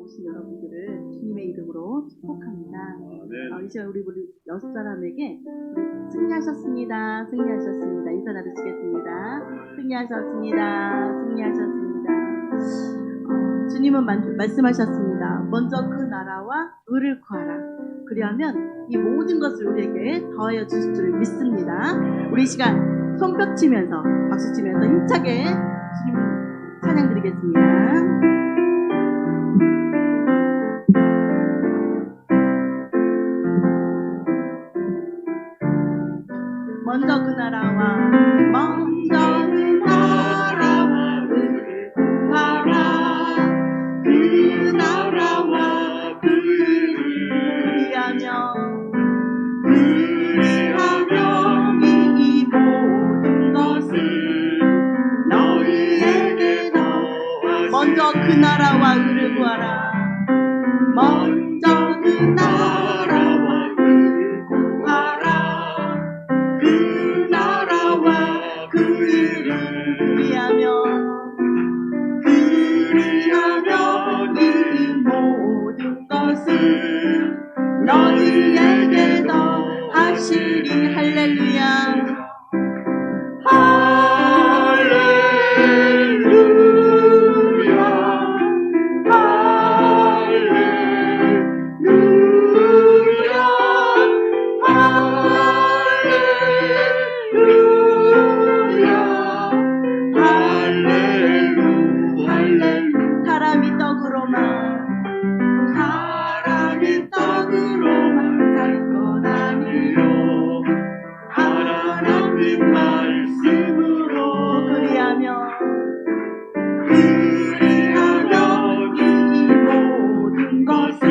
오신 여러분들을 주님의 이름으로 축복합니다. 이 시간 우리 6사람에게 승리하셨습니다. 승리하셨습니다. 인사 나누시겠습니다. 승리하셨습니다. 승리하셨습니다. 주님은 말씀하셨습니다. 먼저 그 나라와 의를 구하라. 그리하면 이 모든 것을 우리에게 더하여 주실 줄 믿습니다. 우리 이 시간 손뼉 치면서 박수 치면서 힘차게 주님 찬양 드리겠습니다. 먼저 그 나라와 의를 구하라. 그 나라와 그리하면 이 모든 것을 너희에게 더하시리. 먼저 그 나라와 의를 구하라. 먼저 그 나라와 의를 구하라. 그 나라와 그 일을 그리하면 이 모든 것을 너희에게 더하시리. 할렐루야. 할렐루야. 할렐루야. 사람이 떡으로만 살 것 아니요 하나님 말씀으로 그리하면 이 모든 것을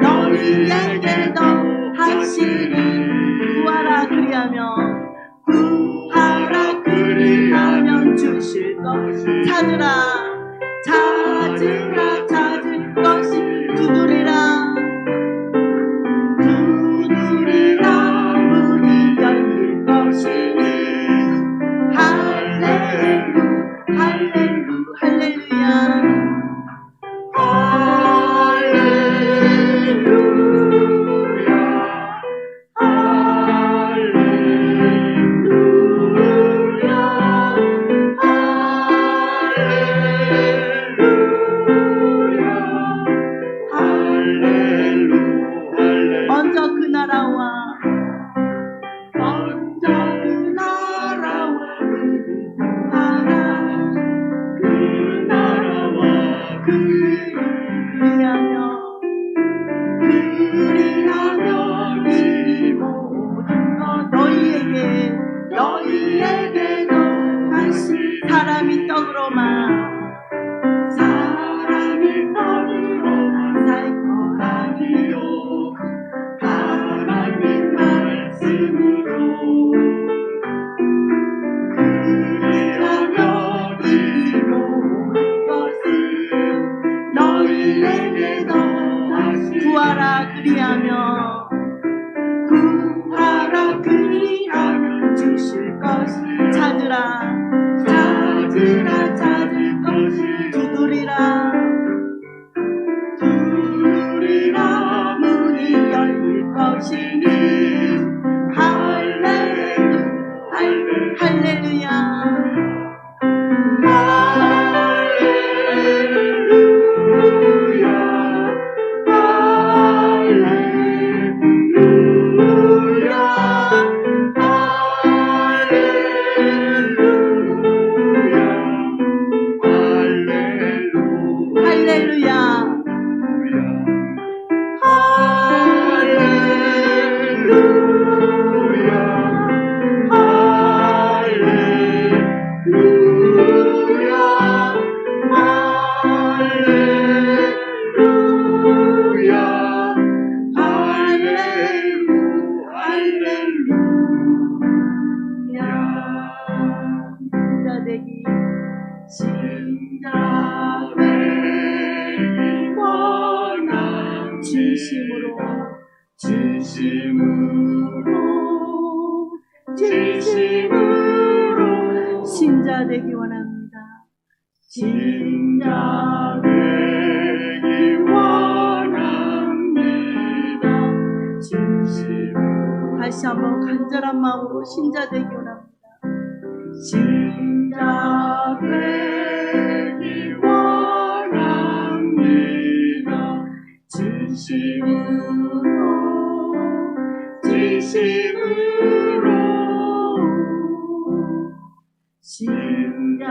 너희에게 더하시리. 구하라 그리하면 주실 것. 찾으라 찾을 것이. 두드리라 문이 열릴 것이니. 할렐루야. 먼저 그 나라와 그리하면 이 모든 것 너희에게 더하시리. 사람이 떡으로만 살 것 아니요 하나님 말씀으로 그리하면 이 모든 것을 너희에게 더하시리. 구하라 그리하면 주실 것을. 찾을 것을. 두드리라 문이 열릴 것이니. 할렐루야. 신자 되기 원한 진심으로 신자 되기 원합니다. 신자 되기 다시 한번 간절한 마음으로 신자 되기 원합니다. 신자 되기 원합니다. 진심으로 신자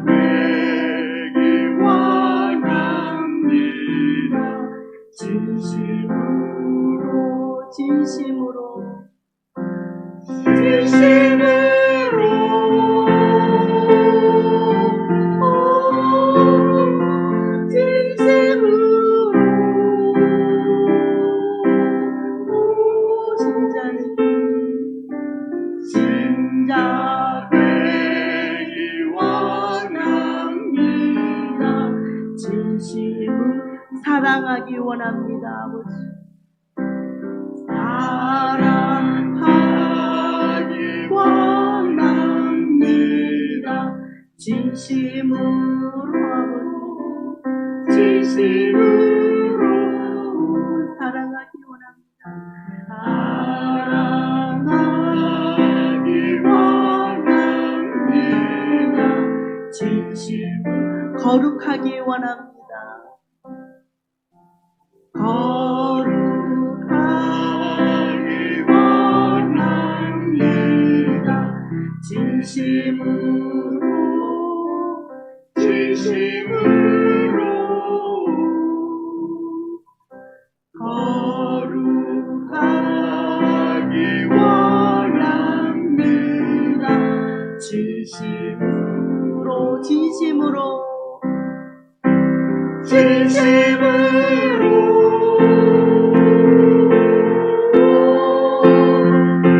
되기 원합니다. 진심으로 진심으로 신자 되기 원합니다. 진심으로 사랑하기 원합니다. 아버지 사랑하기 원합니다. 진심으로 아버지 진심으로 사랑하기 원합니다. 사랑하기 원합니다. 진심으로 거룩하기 원합니다. 거룩하기 원합니다. 진심으로 거룩하기 원합니다.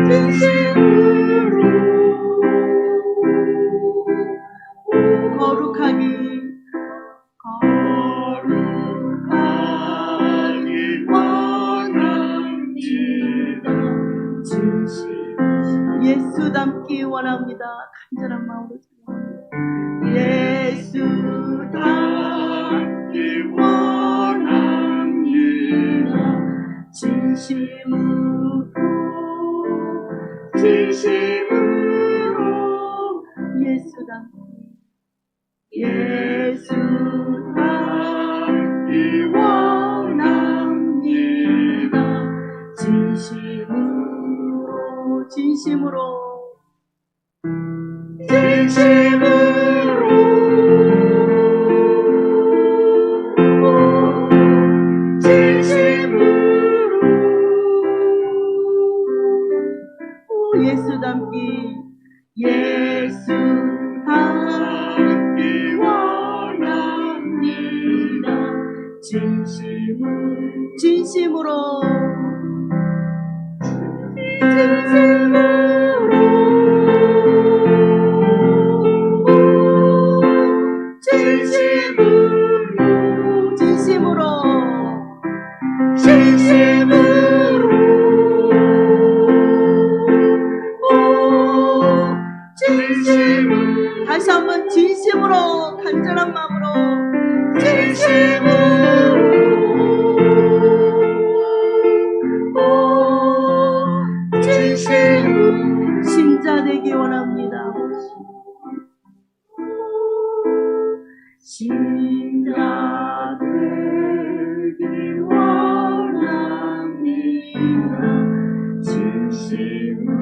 진심으로 거룩하기 원합니다. 예수 닮기 원합니다. 간절한 마음으로 예수 닮기 원합니다. 진심으로 예수 닮기 원합니다. 진심으로 예수 닮기 원합니다. 진심으로 다시 한번 진심으로 간절한 마음으로 신자 되기 원합니다. 신자 되기 원합니다. 진심으로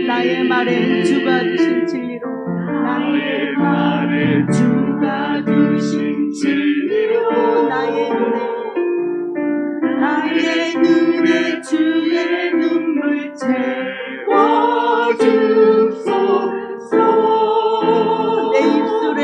나의 말에 주가 주신 진리로 나의 말에 주가 주신 진리로 나의 눈에 주의 눈물 채워주소서. 내 입술에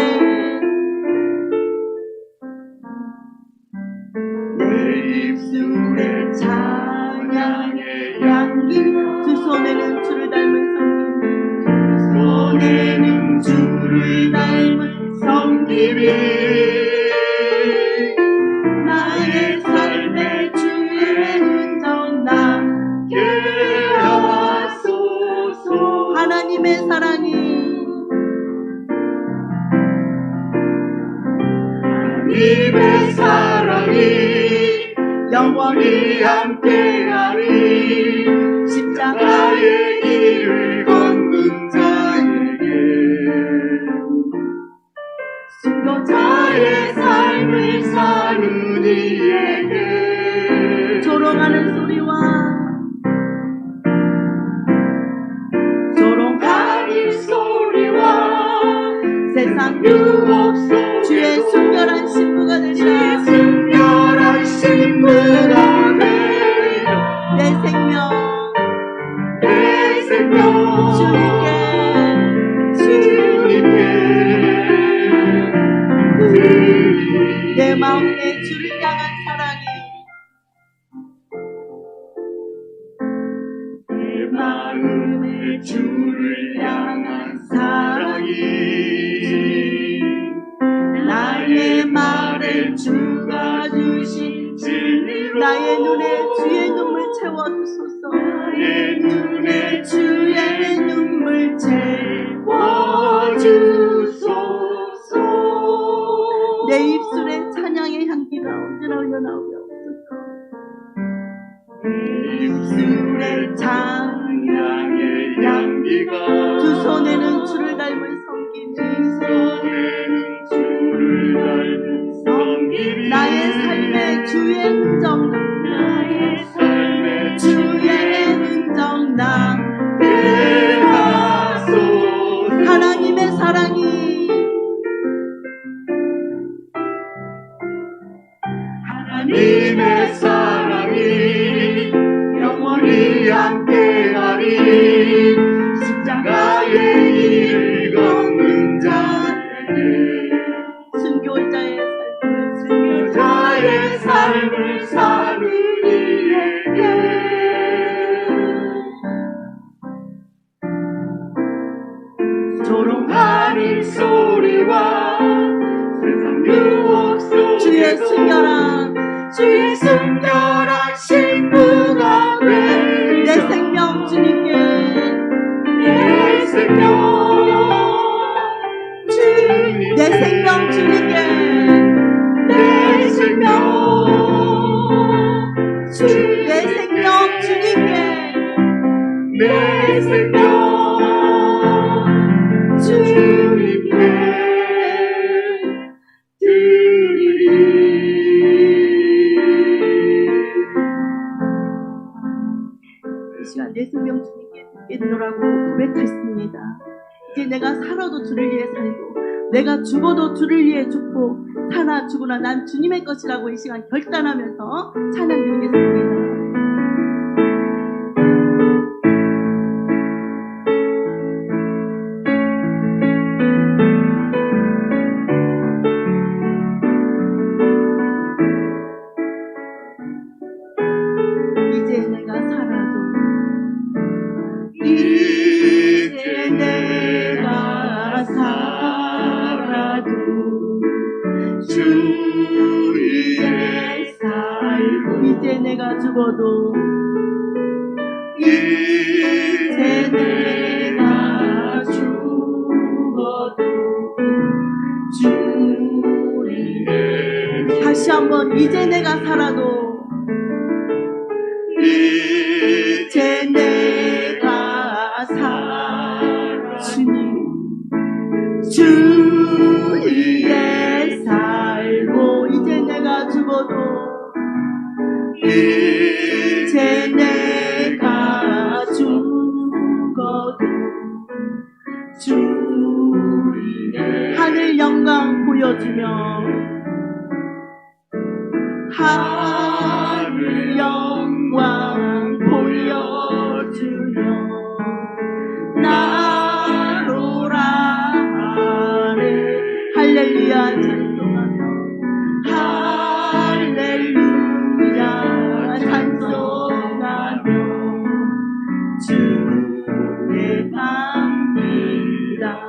안에는 주를 닮은 섬김이 나의 삶의 주의 흔적 나게 하소서. 하나님의 사랑이 하나님의 사랑이 영원히 함께하리. 십자가의 길을 걷는 자에게 순교자의 삶을 사는 이에게 조롱하는 소리와 세상 유혹 속에 주의 순결한 신부가 되리라. 순결한 신부가 되리라. 내 생명 주님께 드리. 내 마음에 주를 향한 사랑이 내 마음에 주를 향한 사랑이 나의 말에 주가 주신 진리로 나의 눈에 주의 눈물 채워주소서. 나의 눈에 주의 눈물 채워주소서. 내 입술에 찬양의 향기가 언제나 흘러나오게 없소서. 내 입술에 찬양의 향기가 두 손에는 주를 닮은 섬김이 나의 삶의 주의 흔적 나의 삶의 주의 흔적 나게 하소서. 하나님의 사랑이 하나님의 사랑이 영원히 함께하리. 십자가의 길을 걷는 자에게 순교자의 삶을 사는 이에게 조롱하는 소리와 세상 유혹 속에도 주의 순결한 신부가 되리라. 내 생명 주님께 내 생명 주님께 내 생명 주님께 내 생명 주님께 내 생명 주님께 드리리. 이 시간 내 생명 주님께 드리노라고 고백했습니다. 이제 내가 살아도 주를 위해 살고 내가 죽어도 주를 위해 죽고 사나 죽으나 난 주님의 것이라고 이 시간 결단하면서 찬양 드리겠습니다. 이제 내가 살아도 주위에 살고 이제 내가 죽어도 이제 내가 죽어도 주위에 다시 한번 이제 내가 살아도 이제 내가 살아 주위에 살고 이제 내가 죽어도 이제 내가 죽어도 주위에 하늘 영광 보여주며 하늘 영광 보여주며 나로라 하네. 할렐루야 찬송하며 할렐루야 찬송하며 주의 감기라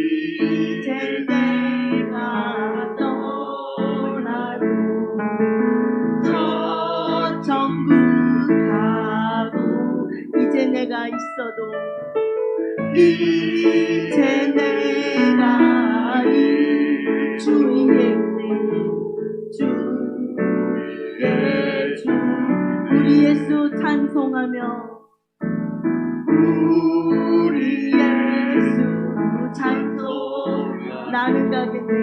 이제 내가 떠나고 저 천국 가고 이제 내가 있어도 이제 내가 이 주의 주 우리 예수 찬송하며 우리 예수 찬송 나는 가겠네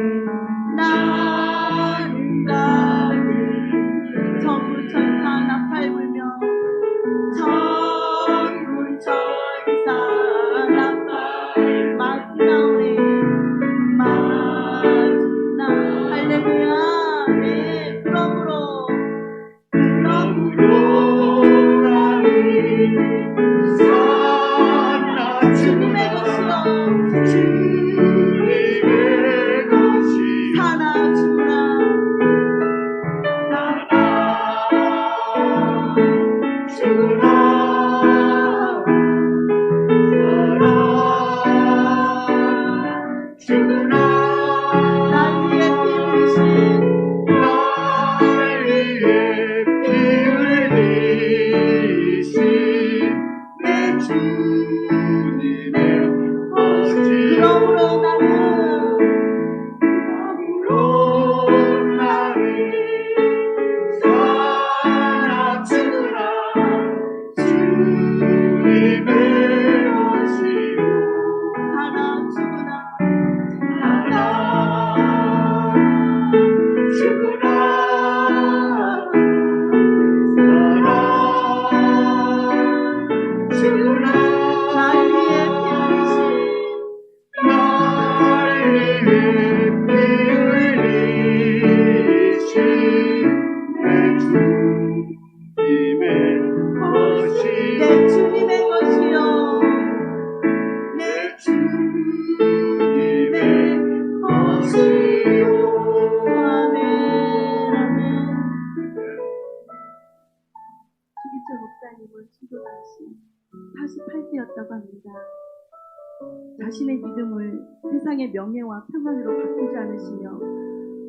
나는 가겠네 전부 천사 나팔 불며 전부 천사 나팔 마지나오네 마지나 할렐루야 네 그러므로 주님의 것이요 주님의 것이 살아 죽으나 날 위해 피 흘리신 내 주님의 것이 그러므로 나는 살아 죽으나 주님의 것이요 살아 죽으나 날 위해 내 주님의 것이요 내 주님의 것이요 아멘 아멘 주기철 목사님은 주도 당시 48세였다고 합니다. 자신의 믿음을 세상의 명예와 평안으로 바꾸지 않으시며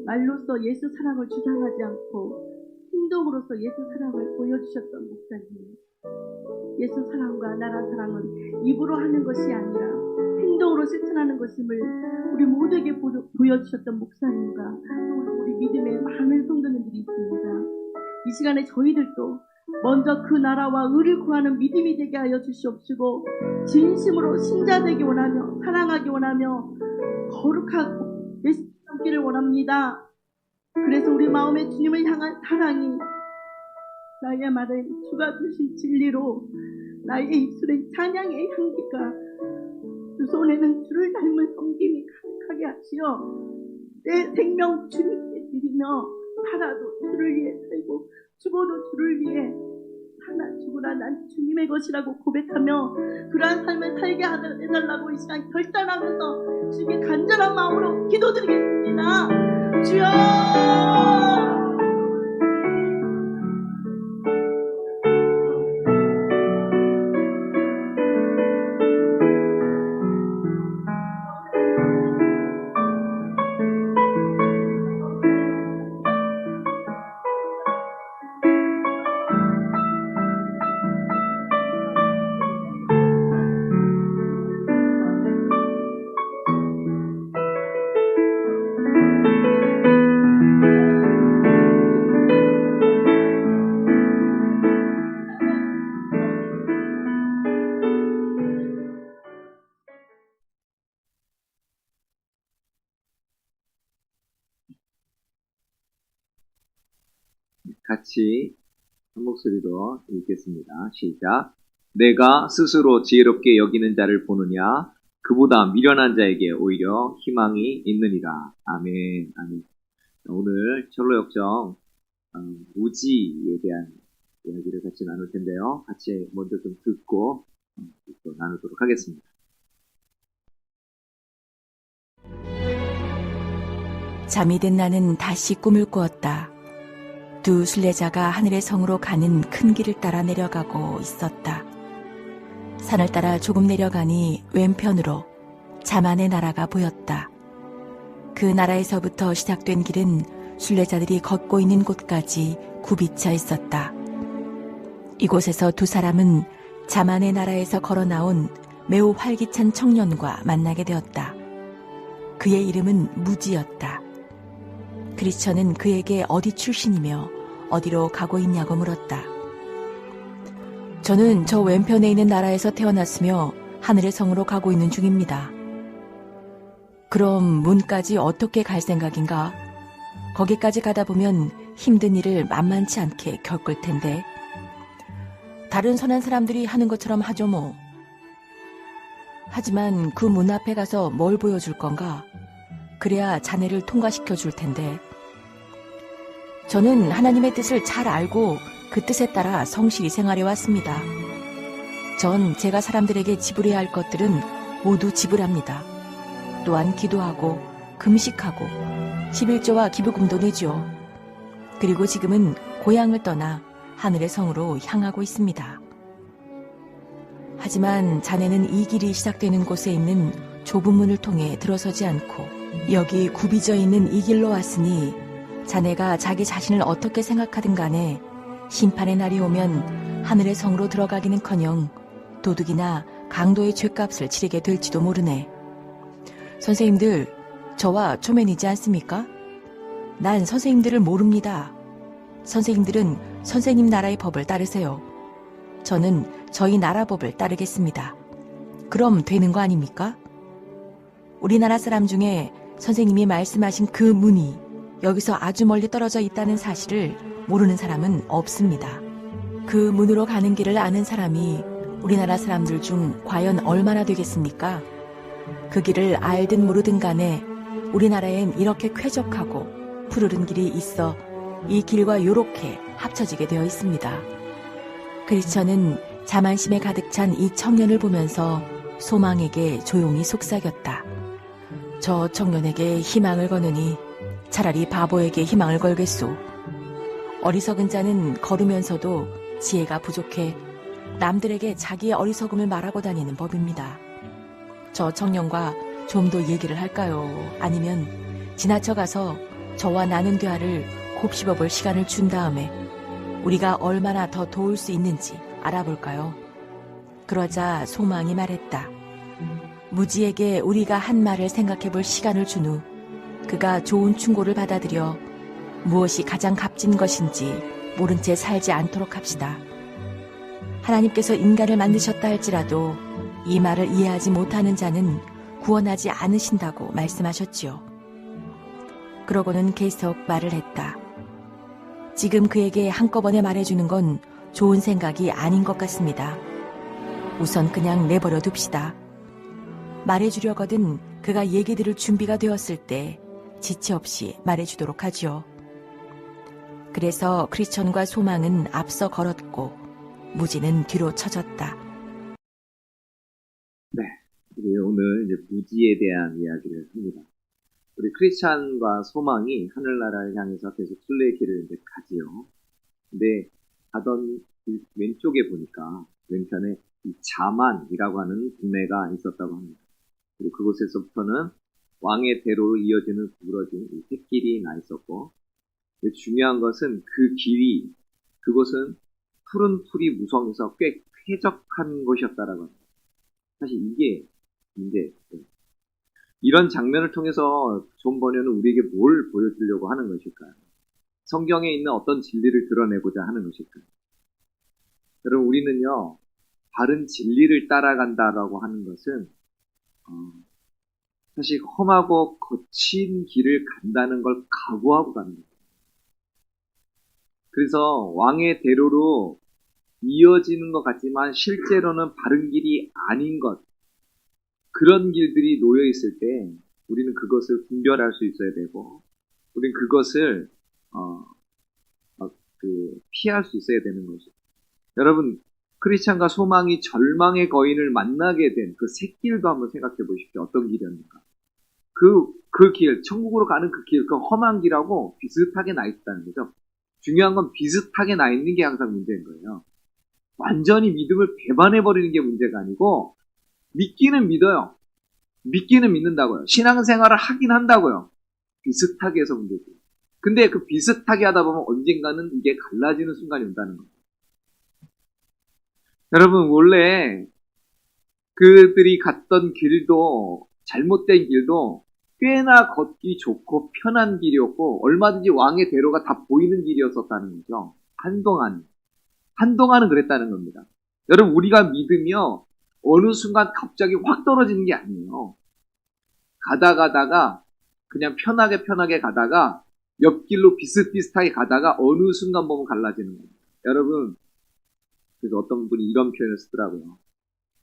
말로써 예수 사랑을 주장하지 않고 행동으로서 예수 사랑을 보여주셨던 목사님. 예수 사랑과 나라 사랑은 입으로 하는 것이 아니라 행동으로 실천하는 것임을 우리 모두에게 보여주셨던 목사님과 또 우리 믿음의 많은 성도님들이 있습니다. 이 시간에 저희들도 먼저 그 나라와 의를 구하는 믿음이 되게 하여 주시옵시고 진심으로 신자 되기 원하며 사랑하기 원하며 거룩하고 예수닮기를 원합니다. 그래서 우리 마음에 주님을 향한 사랑이 나의 말에 주가 주신 진리로 나의 입술에 찬양의 향기가 두 손에는 주를 닮은 섬김이 가득하게 하시어 내 생명 주님께 드리며 살아도 주를 위해 살고 죽어도 주를 위해 하나 죽으나 난 주님의 것이라고 고백하며 그러한 삶을 살게 해달라고 이 시간 결단하면서 주님께 간절한 마음으로 기도드리겠습니다. 주여 같이 한 목소리로 읽겠습니다. 시작. 내가 스스로 지혜롭게 여기는 자를 보느냐 그보다 미련한 자에게 오히려 희망이 있느니라. 아멘. 아멘. 오늘 철로 역정 우지에 대한 이야기를 같이 나눌 텐데요. 같이 먼저 좀 듣고 또 나누도록 하겠습니다. 잠이 든 나는 다시 꿈을 꾸었다. 두 순례자가 하늘의 성으로 가는 큰 길을 따라 내려가고 있었다. 산을 따라 조금 내려가니 왼편으로 자만의 나라가 보였다. 그 나라에서부터 시작된 길은 순례자들이 걷고 있는 곳까지 굽이쳐 있었다. 이곳에서 두 사람은 자만의 나라에서 걸어 나온 매우 활기찬 청년과 만나게 되었다. 그의 이름은 무지였다. 크리스천은 그에게 어디 출신이며 어디로 가고 있냐고 물었다. 저는 저 왼편에 있는 나라에서 태어났으며 하늘의 성으로 가고 있는 중입니다. 그럼 문까지 어떻게 갈 생각인가? 거기까지 가다 보면 힘든 일을 만만치 않게 겪을 텐데. 다른 선한 사람들이 하는 것처럼 하죠 뭐. 하지만 그 문 앞에 가서 뭘 보여줄 건가? 그래야 자네를 통과시켜 줄 텐데. 저는 하나님의 뜻을 잘 알고 그 뜻에 따라 성실히 생활해 왔습니다. 전 제가 사람들에게 지불해야 할 것들은 모두 지불합니다. 또한 기도하고 금식하고 11조와 기부금도 내죠. 그리고 지금은 고향을 떠나 하늘의 성으로 향하고 있습니다. 하지만 자네는 이 길이 시작되는 곳에 있는 좁은 문을 통해 들어서지 않고 여기 굽이져 있는 이 길로 왔으니 자네가 자기 자신을 어떻게 생각하든 간에 심판의 날이 오면 하늘의 성으로 들어가기는커녕 도둑이나 강도의 죗값을 치르게 될지도 모르네. 선생님들, 저와 초면이지 않습니까? 난 선생님들을 모릅니다. 선생님들은 선생님 나라의 법을 따르세요. 저는 저희 나라 법을 따르겠습니다. 그럼 되는 거 아닙니까? 우리나라 사람 중에 선생님이 말씀하신 그 문이 여기서 아주 멀리 떨어져 있다는 사실을 모르는 사람은 없습니다. 그 문으로 가는 길을 아는 사람이 우리나라 사람들 중 과연 얼마나 되겠습니까? 그 길을 알든 모르든 간에 우리나라엔 이렇게 쾌적하고 푸르른 길이 있어 이 길과 요렇게 합쳐지게 되어 있습니다. 크리스천은 자만심에 가득 찬 이 청년을 보면서 소망에게 조용히 속삭였다. 저 청년에게 희망을 거느니 차라리 바보에게 희망을 걸겠소. 어리석은 자는 걸으면서도 지혜가 부족해 남들에게 자기의 어리석음을 말하고 다니는 법입니다. 저 청년과 좀 더 얘기를 할까요? 아니면 지나쳐가서 저와 나눈 대화를 곱씹어볼 시간을 준 다음에 우리가 얼마나 더 도울 수 있는지 알아볼까요? 그러자 소망이 말했다. 무지에게 우리가 한 말을 생각해볼 시간을 준 후 그가 좋은 충고를 받아들여 무엇이 가장 값진 것인지 모른 채 살지 않도록 합시다. 하나님께서 인간을 만드셨다 할지라도 이 말을 이해하지 못하는 자는 구원하지 않으신다고 말씀하셨지요. 그러고는 계속 말을 했다. 지금 그에게 한꺼번에 말해주는 건 좋은 생각이 아닌 것 같습니다. 우선 그냥 내버려 둡시다. 말해주려거든 그가 얘기 들을 준비가 되었을 때 지체 없이 말해주도록 하지요. 그래서 크리스천과 소망은 앞서 걸었고 무지는 뒤로 처졌다. 네, 우리 오늘 이제 무지에 대한 이야기를 합니다. 우리 크리스찬과 소망이 하늘나라를 향해서 계속 순례의 길을 이제 가지요. 근데 가던 길 왼쪽에 보니까 왼편에 이 자만이라고 하는 동네가 있었다고 합니다. 그리고 그곳에서부터는 왕의 대로로 이어지는 구부러진 이 샛길이 나 있었고, 중요한 것은 그 길이, 그곳은 푸른 풀이 무성해서 꽤 쾌적한 곳이었다라고 합니다. 사실 이게 문제예요. 이런 장면을 통해서 존 버녀는 우리에게 뭘 보여주려고 하는 것일까요? 성경에 있는 어떤 진리를 드러내고자 하는 것일까요? 여러분, 우리는요, 바른 진리를 따라간다라고 하는 것은 사실 험하고 거친 길을 간다는 걸 각오하고 가는 거예요. 그래서 왕의 대로로 이어지는 것 같지만 실제로는 바른 길이 아닌 것, 그런 길들이 놓여 있을 때 우리는 그것을 분별할 수 있어야 되고, 우리는 그것을 피할 수 있어야 되는 것이죠. 여러분, 크리스찬과 소망이 절망의 거인을 만나게 된 그 샛길도 한번 생각해 보십시오. 어떤 길이었는가? 그 길, 천국으로 가는 그 길, 그 험한 길하고 비슷하게 나 있다는 거죠. 중요한 건 비슷하게 나 있는 게 항상 문제인 거예요. 완전히 믿음을 배반해버리는 게 문제가 아니고, 믿기는 믿어요. 믿기는 믿는다고요. 신앙생활을 하긴 한다고요. 비슷하게 해서 문제죠. 근데 그 비슷하게 하다 보면 언젠가는 이게 갈라지는 순간이 온다는 거예요. 여러분, 원래 그들이 갔던 길도, 잘못된 길도 꽤나 걷기 좋고 편한 길이었고 얼마든지 왕의 대로가 다 보이는 길이었었다는 거죠. 한동안은 그랬다는 겁니다. 여러분, 우리가 믿으며 어느 순간 갑자기 확 떨어지는 게 아니에요. 가다가 그냥 편하게 가다가 옆길로 비슷비슷하게 가다가 어느 순간 보면 갈라지는 겁니다. 여러분, 그래서 어떤 분이 이런 표현을 쓰더라고요.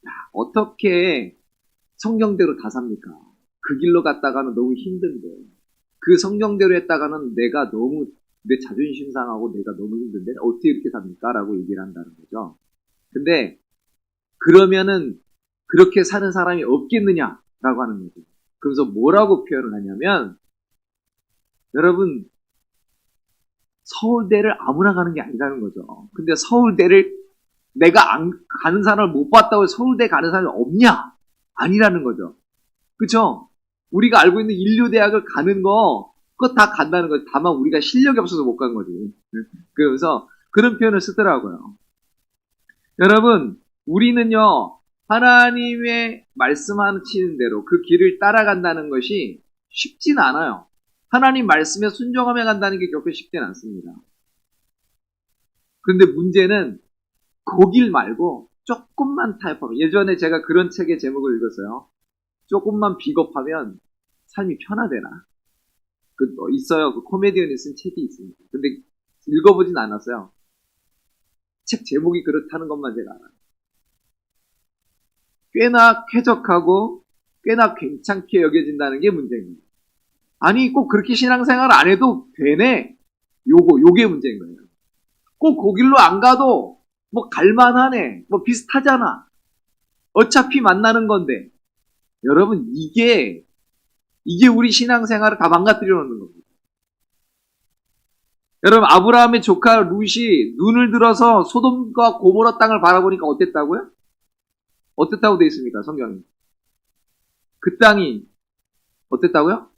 야, 어떻게 성경대로 다 삽니까? 그 길로 갔다가는 너무 힘든데, 그 성경대로 했다가는 내가 너무 내 자존심 상하고 내가 너무 힘든데 어떻게 이렇게 삽니까? 라고 얘기를 한다는 거죠. 근데 그러면은 그렇게 사는 사람이 없겠느냐라고 하는 거죠. 그래서 뭐라고 표현을 하냐면, 여러분, 서울대를 아무나 가는 게 아니라는 거죠. 근데 서울대를 내가 안 가는 사람을 못 봤다고 서울대 가는 사람이 없냐? 아니라는 거죠. 그쵸? 우리가 알고 있는 인류대학을 가는 거, 그거 다 간다는 거죠. 다만 우리가 실력이 없어서 못 간 거지. 그러면서 그런 표현을 쓰더라고요. 여러분, 우리는요, 하나님의 말씀하시는 대로 그 길을 따라간다는 것이 쉽진 않아요. 하나님 말씀에 순종하며 간다는 게 결코 쉽진 않습니다. 그런데 문제는 그 길 말고 조금만 타협하면, 예전에 제가 그런 책의 제목을 읽었어요. 조금만 비겁하면 삶이 편하되나? 있어요. 그 코미디언이 쓴 책이 있습니다. 근데 읽어보진 않았어요. 책 제목이 그렇다는 것만 제가 알아요. 꽤나 쾌적하고 꽤나 괜찮게 여겨진다는 게 문제인 거예요. 아니, 꼭 그렇게 신앙생활 안 해도 되네. 요게 문제인 거예요. 꼭 그 길로 안 가도 뭐 갈만하네. 뭐 비슷하잖아. 어차피 만나는 건데. 여러분, 이게 우리 신앙생활을 다 망가뜨려 놓는 겁니다. 여러분, 아브라함의 조카 룻이 눈을 들어서 소돔과 고모라 땅을 바라보니까 어땠다고요? 어땠다고 되어 있습니까? 성경에. 그 땅이 어땠다고요?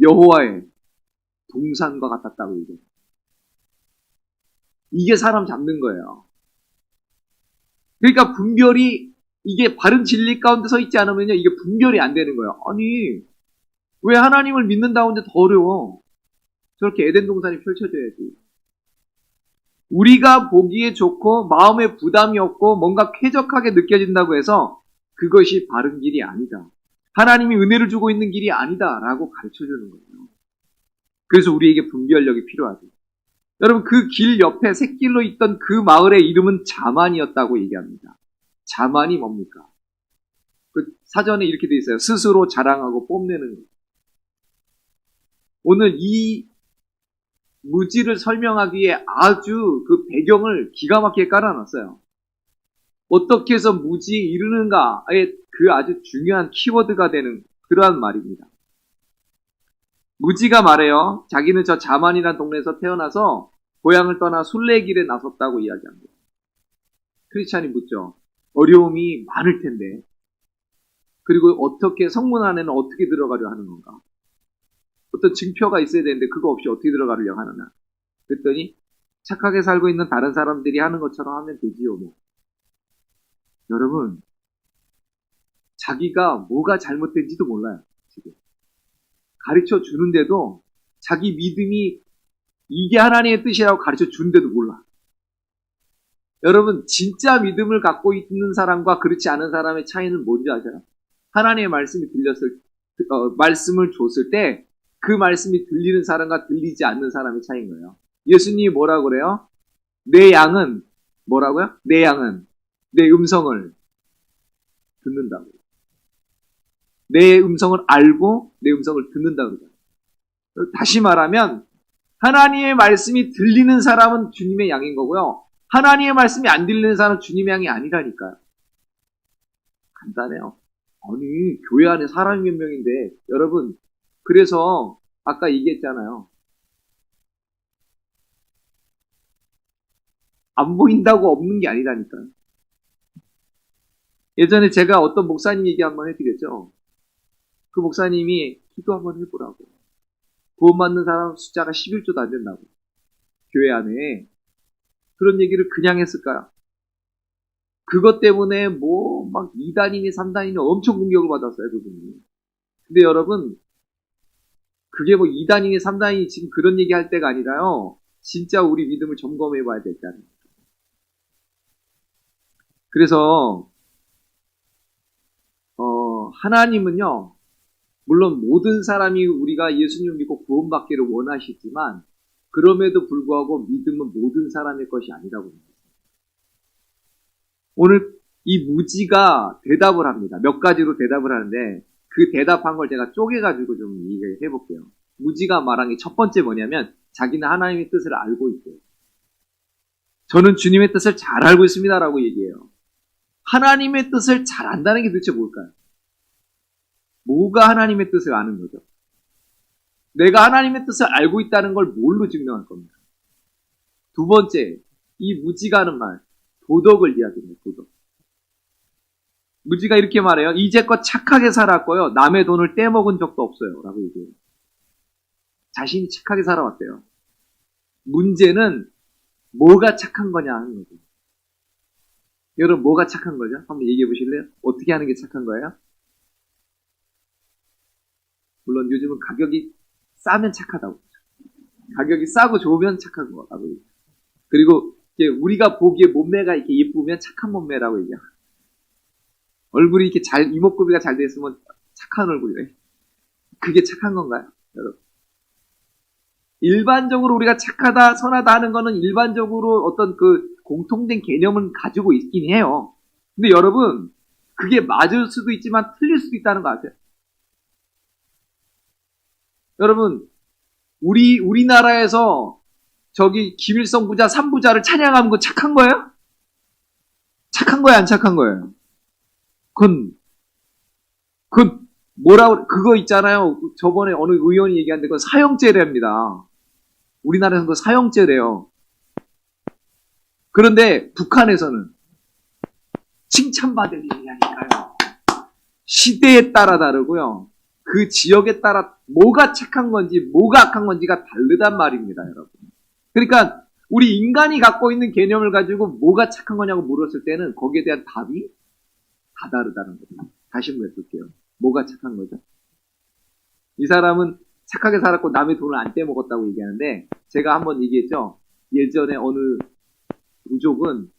여호와의 동산과 같았다고 얘기해요. 이게 사람 잡는 거예요. 그러니까 분별이, 이게 바른 진리 가운데 서 있지 않으면요, 이게 분별이 안 되는 거예요. 아니, 왜 하나님을 믿는다고 하는데 더 어려워? 저렇게 에덴 동산이 펼쳐져야지. 우리가 보기에 좋고 마음에 부담이 없고 뭔가 쾌적하게 느껴진다고 해서 그것이 바른 길이 아니다. 하나님이 은혜를 주고 있는 길이 아니다라고 가르쳐주는 거예요. 그래서 우리에게 분별력이 필요하죠. 여러분, 그 길 옆에 샛길로 있던 그 마을의 이름은 자만이었다고 얘기합니다. 자만이 뭡니까? 그 사전에 이렇게 돼 있어요. 스스로 자랑하고 뽐내는 것. 오늘 이 무지를 설명하기 위해 아주 그 배경을 기가 막히게 깔아놨어요. 어떻게 해서 무지에 이르는가의 그 아주 중요한 키워드가 되는 그러한 말입니다. 무지가 말해요. 자기는 저 자만이라는 동네에서 태어나서 고향을 떠나 순례길에 나섰다고 이야기합니다. 크리스찬이 묻죠. 어려움이 많을 텐데. 그리고 어떻게 성문 안에는 어떻게 들어가려 하는 건가? 어떤 증표가 있어야 되는데 그거 없이 어떻게 들어가려고 하느냐? 그랬더니 착하게 살고 있는 다른 사람들이 하는 것처럼 하면 되지요. 뭐. 여러분, 자기가 뭐가 잘못된지도 몰라요. 지금. 가르쳐 주는데도 자기 믿음이 이게 하나님의 뜻이라고 가르쳐 주는데도 몰라. 여러분, 진짜 믿음을 갖고 있는 사람과 그렇지 않은 사람의 차이는 뭔지 아세요? 하나님의 말씀이 말씀을 줬을 때 그 말씀이 들리는 사람과 들리지 않는 사람의 차이인 거예요. 예수님이 뭐라고 그래요? 내 양은 뭐라고요? 내 양은 내 음성을 듣는다고. 내 음성을 알고 내 음성을 듣는다고 그러죠. 다시 말하면 하나님의 말씀이 들리는 사람은 주님의 양인 거고요. 하나님의 말씀이 안 들리는 사람은 주님의 양이 아니라니까요. 간단해요. 아니, 교회 안에 사람이 몇 명인데, 여러분, 그래서 아까 얘기했잖아요. 안 보인다고 없는 게 아니라니까요. 예전에 제가 어떤 목사님 얘기 한번 해드렸죠. 그 목사님이 기도 한번 해보라고. 구원받는 사람 숫자가 11조도 안 된다고. 교회 안에. 그런 얘기를 그냥 했을까요? 그것 때문에 막 2단이니 3단이니 엄청 공격을 받았어요, 그분이. 근데 여러분, 그게 2단이니 3단이니 지금 그런 얘기 할 때가 아니라요. 진짜 우리 믿음을 점검해 봐야 될다는 거죠. 그래서, 하나님은요, 물론 모든 사람이 우리가 예수님을 믿고 구원받기를 원하시지만, 그럼에도 불구하고 믿음은 모든 사람의 것이 아니라고 합니다. 오늘 이 무지가 대답을 합니다. 몇 가지로 대답을 하는데, 그 대답한 걸 제가 쪼개가지고 좀 얘기해 볼게요. 무지가 말한 게 첫 번째 뭐냐면, 자기는 하나님의 뜻을 알고 있대요. 저는 주님의 뜻을 잘 알고 있습니다라고 얘기해요. 하나님의 뜻을 잘 안다는 게 도대체 뭘까요? 뭐가 하나님의 뜻을 아는 거죠? 내가 하나님의 뜻을 알고 있다는 걸 뭘로 증명할 겁니까? 두 번째, 이 무지가 하는 말, 도덕을 이야기합니다. 도덕. 무지가 이렇게 말해요. 이제껏 착하게 살았고요. 남의 돈을 떼먹은 적도 없어요. 라고 얘기해요. 자신이 착하게 살아왔대요. 문제는 뭐가 착한 거냐 하는 거죠. 여러분, 뭐가 착한 거죠? 한번 얘기해 보실래요? 어떻게 하는 게 착한 거예요? 물론 요즘은 가격이 싸면 착하다고. 가격이 싸고 좋으면 착한 거라고 얘기해요. 그리고 이제 우리가 보기에 몸매가 이렇게 예쁘면 착한 몸매라고 얘기해요. 얼굴이 이렇게 이목구비가 잘 돼 있으면 착한 얼굴이래. 그게 착한 건가요? 여러분. 일반적으로 우리가 착하다, 선하다 하는 거는 일반적으로 어떤 그 공통된 개념은 가지고 있긴 해요. 근데 여러분, 그게 맞을 수도 있지만 틀릴 수도 있다는 거 아세요? 여러분, 우리나라에서 저기 김일성 부자, 3부자를 찬양하는 거 착한 거예요? 착한 거예요, 안 착한 거예요? 그건 그거 있잖아요. 저번에 어느 의원이 얘기하는데 그건 사형죄랍니다. 우리나라에서는 그거 사형죄래요. 그런데 북한에서는 칭찬받을 일이라니까요. 시대에 따라 다르고요. 그 지역에 따라 뭐가 착한 건지 뭐가 악한 건지가 다르단 말입니다, 여러분. 그러니까 우리 인간이 갖고 있는 개념을 가지고 뭐가 착한 거냐고 물었을 때는 거기에 대한 답이 다 다르다는 거죠. 다시 한번 해볼게요. 뭐가 착한 거죠? 이 사람은 착하게 살았고 남의 돈을 안 떼먹었다고 얘기하는데, 제가 한번 얘기했죠. 예전에 어느 부족은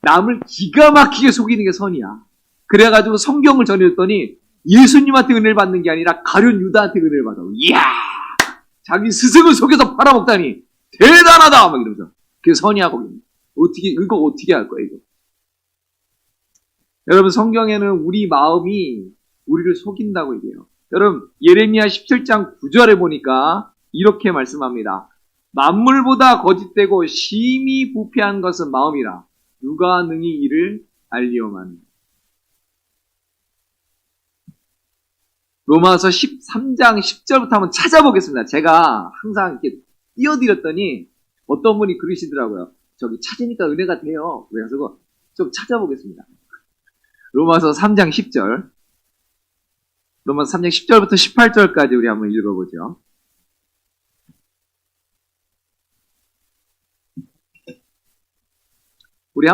남을 기가 막히게 속이는 게 선이야. 그래가지고 성경을 전했더니 예수님한테 은혜를 받는 게 아니라 가룟 유다한테 은혜를 받아. 이야! 자기 스승을 속여서 팔아먹다니 대단하다! 막 이러면서. 그게 선이야, 거기. 이거 어떻게 할 거야, 이거? 여러분, 성경에는 우리 마음이 우리를 속인다고 얘기해요. 여러분, 예레미야 17장 9절에 보니까 이렇게 말씀합니다. 만물보다 거짓되고 심히 부패한 것은 마음이라. 누가 능히 이를 알리오만. 로마서 13장 10절부터 한번 찾아보겠습니다. 제가 항상 이렇게 띄워드렸더니 어떤 분이 그러시더라고요. 저기 찾으니까 은혜가 돼요. 그래서 좀 찾아보겠습니다. 로마서 3장 10절. 로마서 3장 10절부터 18절까지 우리 한번 읽어보죠. 우리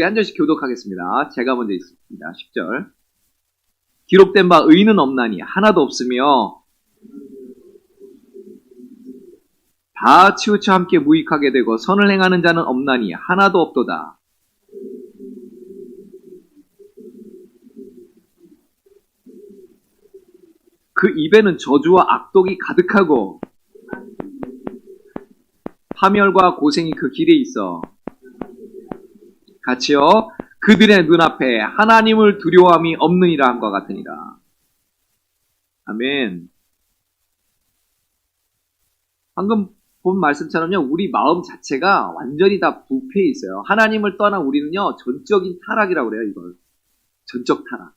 한 절씩 교독하겠습니다. 제가 먼저 읽습니다. 10절. 기록된 바 의인은 없나니 하나도 없으며 다 치우쳐 함께 무익하게 되고 선을 행하는 자는 없나니 하나도 없도다. 그 입에는 저주와 악독이 가득하고 파멸과 고생이 그 길에 있어. 같이요. 그들의 눈앞에 하나님을 두려워함이 없느니라 함과 같으니라. 아멘. 방금 본 말씀처럼요, 우리 마음 자체가 완전히 다 부패해 있어요. 하나님을 떠난 우리는요, 전적인 타락이라고 그래요, 이걸. 전적 타락.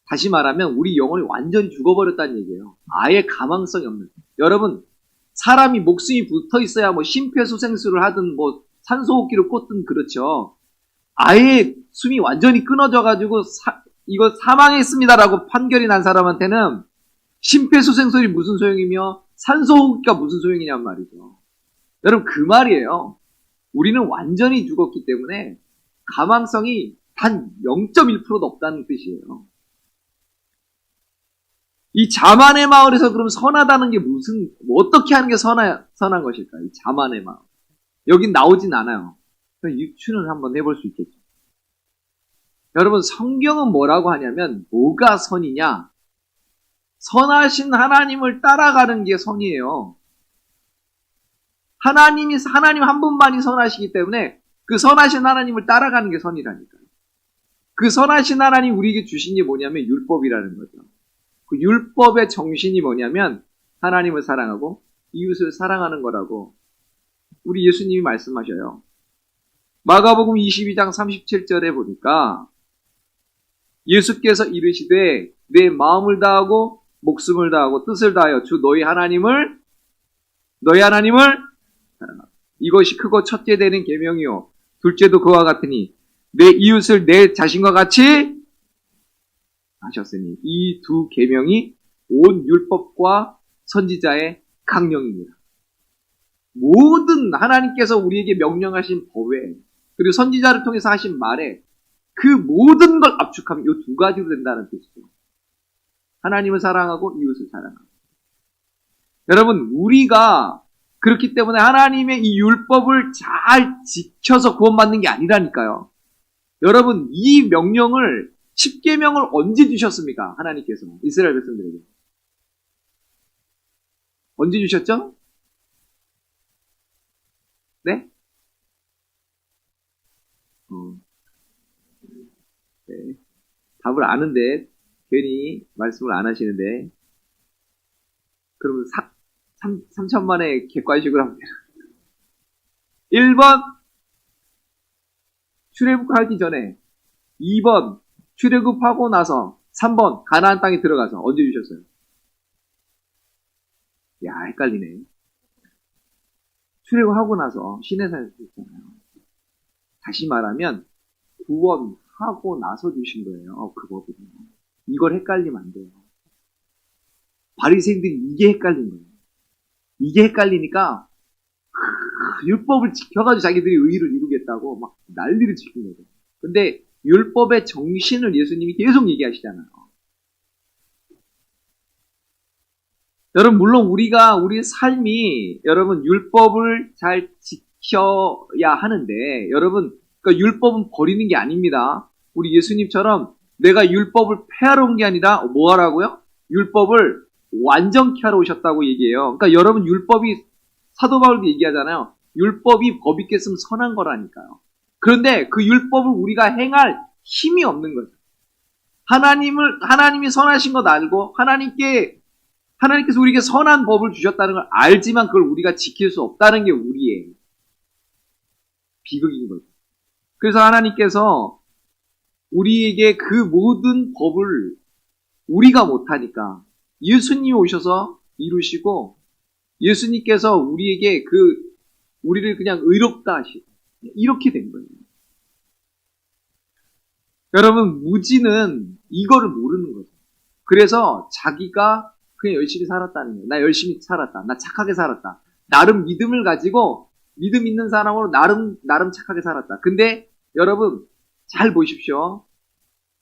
다시 말하면 우리 영혼이 완전히 죽어버렸다는 얘기예요. 아예 가망성이 없는. 여러분, 사람이 목숨이 붙어 있어야 뭐 심폐소생술을 하든 뭐 산소호흡기를 꽂든 그렇죠. 아예 숨이 완전히 끊어져가지고 이거 사망했습니다라고 판결이 난 사람한테는 심폐소생술이 무슨 소용이며 산소호흡기가 무슨 소용이냔 말이죠. 여러분, 그 말이에요. 우리는 완전히 죽었기 때문에 가망성이 단 0.1%도 없다는 뜻이에요. 이 자만의 마을에서 그럼 선하다는 게 어떻게 하는 게 선한 것일까? 이 자만의 마을. 여긴 나오진 않아요. 유추는 한번 해볼 수 있겠죠. 여러분, 성경은 뭐라고 하냐면, 뭐가 선이냐? 선하신 하나님을 따라가는 게 선이에요. 하나님 한 분만이 선하시기 때문에 그 선하신 하나님을 따라가는 게 선이라니까요. 그 선하신 하나님 우리에게 주신 게 뭐냐면 율법이라는 거죠. 그 율법의 정신이 뭐냐면 하나님을 사랑하고 이웃을 사랑하는 거라고 우리 예수님이 말씀하셔요. 마가복음 22장 37절에 보니까 예수께서 이르시되 내 마음을 다하고 목숨을 다하고 뜻을 다하여 주 너희 하나님을 사랑하라. 이것이 크고 첫째 되는 계명이요 둘째도 그와 같으니 내 이웃을 내 자신과 같이 하셨으니 이 두 계명이 온 율법과 선지자의 강령입니다. 모든 하나님께서 우리에게 명령하신 법에 그리고 선지자를 통해서 하신 말에 그 모든 걸 압축하면 이 두 가지로 된다는 뜻이죠. 하나님을 사랑하고 이웃을 사랑하고. 여러분, 우리가 그렇기 때문에 하나님의 이 율법을 잘 지켜서 구원받는 게 아니라니까요. 여러분, 이 명령을 10계명을 언제 주셨습니까? 하나님께서 이스라엘 백성들에게. 언제 주셨죠? 네? 네. 답을 아는데 괜히 말씀을 안 하시는데 그러면 3천만의 객관식으로 하면 돼요. 1번 출애굽하기 전에, 2번 출애굽하고 나서, 3번 가나안 땅에 들어가서. 언제 주셨어요? 야, 헷갈리네. 출애굽하고 나서 시내산에서 주셨잖아요. 다시 말하면 구원하고 나서 주신 거예요. 그 법은요. 이걸 헷갈리면 안 돼요. 바리새인들이 이게 헷갈린 거예요. 이게 헷갈리니까 율법을 지켜가지고 자기들이 의의를 이루겠다고 막 난리를 치는 거죠. 근데 율법의 정신을 예수님이 계속 얘기하시잖아요. 여러분, 물론 우리 삶이 여러분 율법을 잘 지켜야 하는데 여러분, 그러니까 율법은 버리는 게 아닙니다. 우리 예수님처럼 내가 율법을 폐하러 온 게 아니라 뭐 하라고요? 율법을 완전케 하러 오셨다고 얘기해요. 그러니까 여러분, 율법이 사도 바울도 얘기하잖아요. 율법이 법이 깼으면 선한 거라니까요. 그런데 그 율법을 우리가 행할 힘이 없는 거죠. 하나님이 선하신 것 알고 하나님께서 우리에게 선한 법을 주셨다는 걸 알지만 그걸 우리가 지킬 수 없다는 게 우리의 비극인 거죠. 그래서 하나님께서 우리에게 그 모든 법을 우리가 못하니까 예수님이 오셔서 이루시고 예수님께서 우리에게 우리를 그냥 의롭다 하시고 이렇게 된 거예요. 여러분, 무지는 이거를 모르는 거죠. 그래서 자기가 그냥 열심히 살았다는 거예요. 나 열심히 살았다. 나 착하게 살았다. 나름 믿음을 가지고 믿음 있는 사람으로 나름 착하게 살았다. 근데 여러분, 잘 보십시오.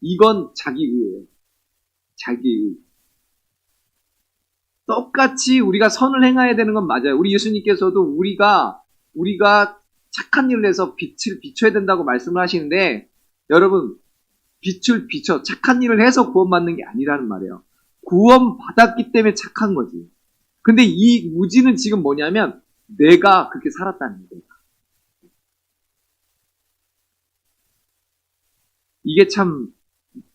이건 자기의예요. 자기의. 똑같이 우리가 선을 행해야 되는 건 맞아요. 우리 예수님께서도 우리가 착한 일을 해서 빛을 비춰야 된다고 말씀을 하시는데 여러분, 빛을 비춰 착한 일을 해서 구원받는 게 아니라는 말이에요. 구원받았기 때문에 착한 거지. 근데 이 무지는 지금 뭐냐면 내가 그렇게 살았다는 거예요. 이게 참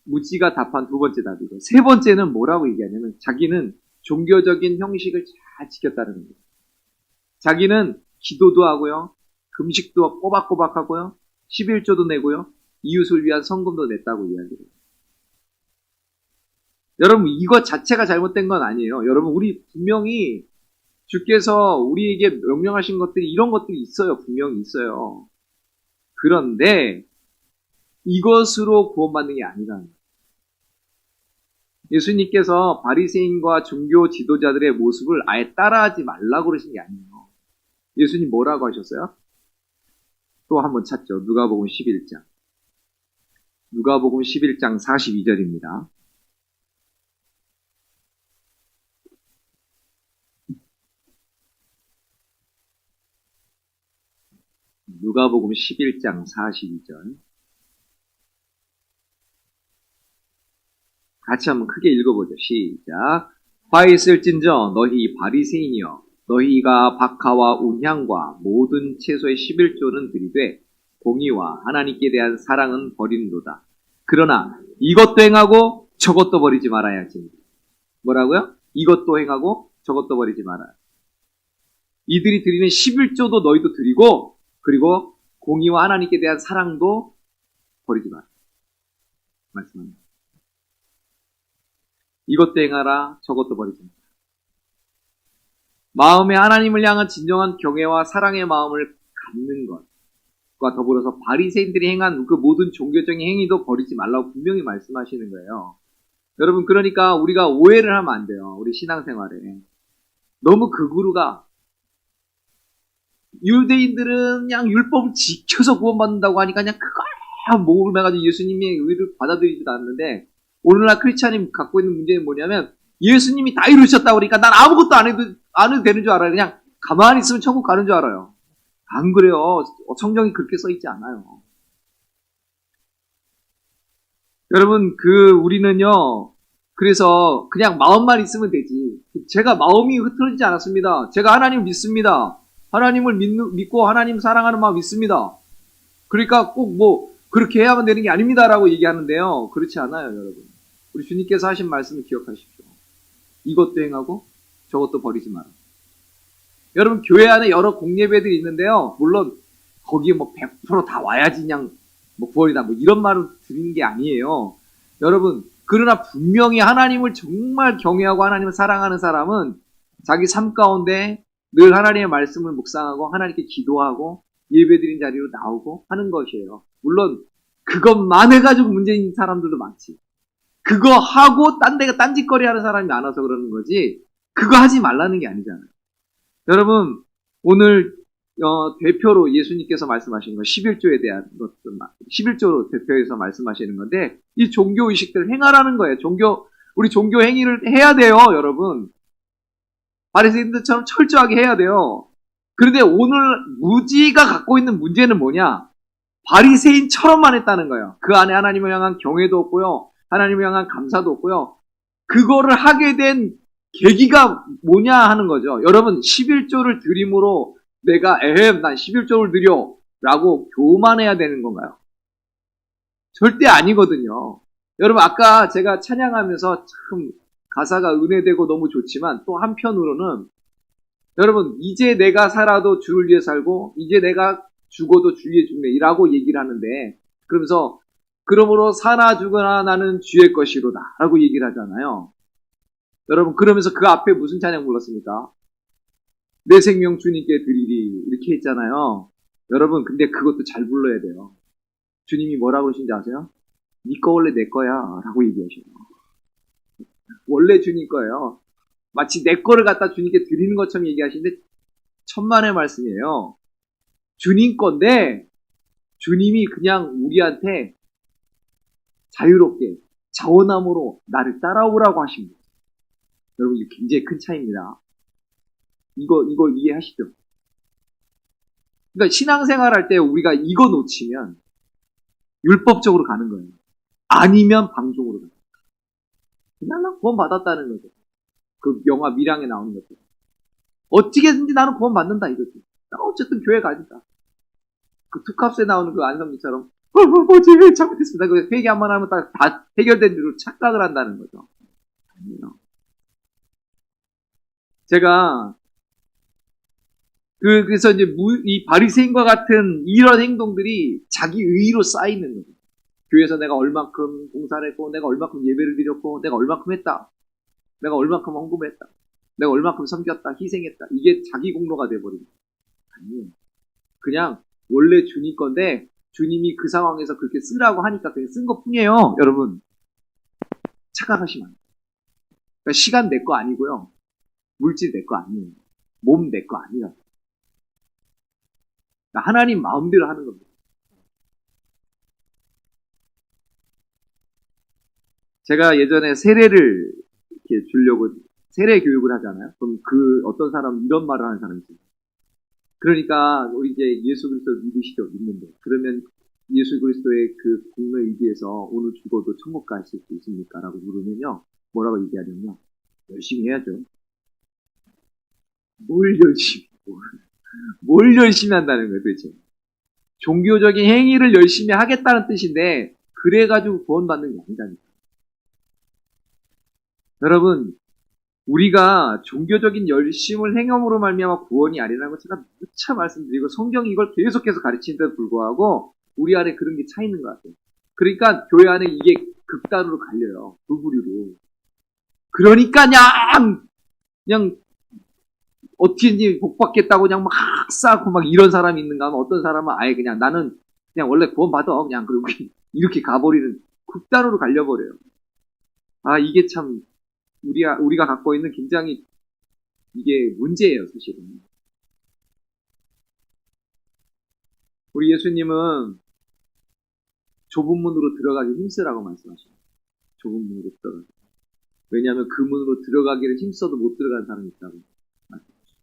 무지가 답한 두 번째 답이고, 세 번째는 뭐라고 얘기하냐면 자기는 종교적인 형식을 잘 지켰다는 거예요. 자기는 기도도 하고요, 금식도 꼬박꼬박 하고요, 11조도 내고요, 이웃을 위한 성금도 냈다고 이야기해요. 여러분, 이거 자체가 잘못된 건 아니에요. 여러분, 우리 분명히 주께서 우리에게 명령하신 것들이 이런 것들이 있어요. 분명히 있어요. 그런데 이것으로 구원받는 게 아니라는 거예요. 예수님께서 바리새인과 종교 지도자들의 모습을 아예 따라하지 말라고 그러신 게 아니에요. 예수님 뭐라고 하셨어요? 또 한번 찾죠. 누가복음 11장. 누가복음 11장 42절입니다. 누가복음 11장 42절. 같이 한번 크게 읽어보죠. 시작. 화 있을진저 너희 바리새인이여 너희가 박하와 운향과 모든 채소의 11조는 드리되 공의와 하나님께 대한 사랑은 버리는도다. 그러나 이것도 행하고 저것도 버리지 말아야지. 뭐라고요? 이것도 행하고 저것도 버리지 말아야. 이들이 드리는 11조도 너희도 드리고 그리고 공의와 하나님께 대한 사랑도 버리지 마라. 말씀합니다. 이것도 행하라, 저것도 버리지 마라. 마음에 하나님을 향한 진정한 경외와 사랑의 마음을 갖는 것과 더불어서 바리새인들이 행한 그 모든 종교적인 행위도 버리지 말라고 분명히 말씀하시는 거예요. 여러분, 그러니까 우리가 오해를 하면 안 돼요. 우리 신앙생활에. 너무 극으로가 유대인들은 그냥 율법을 지켜서 구원받는다고 하니까 그냥 그걸 목을 매가지고 예수님의 의를 받아들이지도 않는데 오늘날 크리스찬이 갖고 있는 문제는 뭐냐면 예수님이 다 이루셨다고 그러니까 난 아무것도 안 해도 되는 줄 알아요. 그냥 가만히 있으면 천국 가는 줄 알아요. 안 그래요. 성경이 그렇게 써 있지 않아요. 여러분, 우리는요, 그래서 그냥 마음만 있으면 되지. 제가 마음이 흐트러지지 않았습니다. 제가 하나님 믿습니다. 하나님을 믿고 하나님 사랑하는 마음 믿습니다. 그러니까 꼭 그렇게 해야만 되는 게 아닙니다라고 얘기하는데요. 그렇지 않아요, 여러분. 우리 주님께서 하신 말씀을 기억하십시오. 이것도 행하고 저것도 버리지 마라. 여러분, 교회 안에 여러 공예배들이 있는데요. 물론 거기에 100% 다 와야지 그냥 구원이다 이런 말을 드리는 게 아니에요. 여러분, 그러나 분명히 하나님을 정말 경외하고 하나님을 사랑하는 사람은 자기 삶 가운데 늘 하나님의 말씀을 묵상하고 하나님께 기도하고 예배드린 자리로 나오고 하는 것이에요. 물론 그것만 해가지고 문제인 사람들도 많지. 그거 하고 딴짓거리 하는 사람이 많아서 그러는 거지 그거 하지 말라는 게 아니잖아요. 여러분, 오늘 대표로 예수님께서 말씀하시는 거 11조에 대한 것들 11조로 대표해서 말씀하시는 건데 이 종교 의식들을 행하라는 거예요. 우리 종교 행위를 해야 돼요, 여러분. 바리새인들처럼 철저하게 해야 돼요. 그런데 오늘 무지가 갖고 있는 문제는 뭐냐? 바리새인처럼만 했다는 거예요. 그 안에 하나님을 향한 경외도 없고요. 하나님을 향한 감사도 없고요. 그거를 하게 된 계기가 뭐냐 하는 거죠. 여러분, 11조를 드림으로 내가 난 11조를 드려 라고 교만해야 되는 건가요? 절대 아니거든요. 여러분, 아까 제가 찬양하면서 참 가사가 은혜되고 너무 좋지만 또 한편으로는 여러분, 이제 내가 살아도 주를 위해 살고 이제 내가 죽어도 주 위에 죽네 이라고 얘기를 하는데 그러면서 그러므로 사나 죽으나 나는 주의 것이로다 라고 얘기를 하잖아요. 여러분, 그러면서 그 앞에 무슨 찬양 불렀습니까? 내 생명 주님께 드리리 이렇게 했잖아요. 여러분, 근데 그것도 잘 불러야 돼요. 주님이 뭐라고 하신지 아세요? 네 거 원래 내 거야 라고 얘기하셔요. 원래 주님 거예요. 마치 내 거를 갖다 주님께 드리는 것처럼 얘기하시는데 천만의 말씀이에요. 주님 건데 주님이 그냥 우리한테 자유롭게 자원함으로 나를 따라오라고 하신 거예요. 여러분, 이게 굉장히 큰 차이입니다. 이거 이해하시죠? 그러니까 신앙생활 할 때 우리가 이거 놓치면 율법적으로 가는 거예요. 아니면 방종으로 가는 거예요. 그냥 난 구원 받았다는 거죠. 그 영화 미량에 나오는 거죠. 어떻게든지 나는 구원 받는다 이거지. 나 어쨌든 교회 가니까. 그 투캅스에 나오는 그 안성기처럼 뭐지 잘못했습니다. 그 회개 한번 하면 다 해결된 줄로 착각을 한다는 거죠. 아니에요. 제가 그래서 이제 이 바리새인과 같은 이런 행동들이 자기 의의로 쌓이는 거죠. 교회에서 내가 얼만큼 봉사를 했고, 내가 얼만큼 예배를 드렸고, 내가 얼만큼 했다. 내가 얼만큼 헌금했다. 내가 얼만큼 섬겼다, 희생했다. 이게 자기 공로가 돼버립니다. 아니에요. 그냥 원래 주님 건데 주님이 그 상황에서 그렇게 쓰라고 하니까 그냥 쓴 것 뿐이에요. 여러분, 착각하시면 안 돼요. 그러니까 시간 내 거 아니고요. 물질 내 거 아니에요. 몸 내 거 아니라. 그러니까 하나님 마음대로 하는 겁니다. 제가 예전에 세례를 이렇게 주려고 세례 교육을 하잖아요. 그럼 그 어떤 사람은 이런 말을 하는 사람이 있어요. 그러니까 우리 이제 예수 그리스도를 믿으시죠, 믿는데. 그러면 예수 그리스도의 그 공로에 의지해서 오늘 죽어도 천국 가실 수 있습니까? 라고 물으면요. 뭐라고 얘기하냐면요. 열심히 해야죠. 뭘 열심히 한다는 거예요, 도대체. 종교적인 행위를 열심히 하겠다는 뜻인데, 그래가지고 구원받는 게 아니다니까. 여러분, 우리가 종교적인 열심을 행함으로 말미암아 구원이 아니라는 걸 제가 누차 말씀드리고 성경이 이걸 계속해서 가르치는데도 불구하고 우리 안에 그런 게 차 있는 것 같아요. 그러니까 교회 안에 이게 극단으로 갈려요. 두 부류로. 그러니까 그냥 어떻게든지 복 받겠다고 그냥 막 싸고 막 이런 사람이 있는가 하면 어떤 사람은 아예 그냥 나는 그냥 원래 구원 받아 그냥 그리고 이렇게 가버리는 극단으로 갈려버려요. 아 이게 참 우리가 갖고 있는 굉장히 이게 문제예요, 사실은. 우리 예수님은 좁은 문으로 들어가기 힘쓰라고 말씀하십니다. 좁은 문으로 들어가기. 왜냐하면 그 문으로 들어가기를 힘써도 못 들어가는 사람이 있다고 말씀하십니다.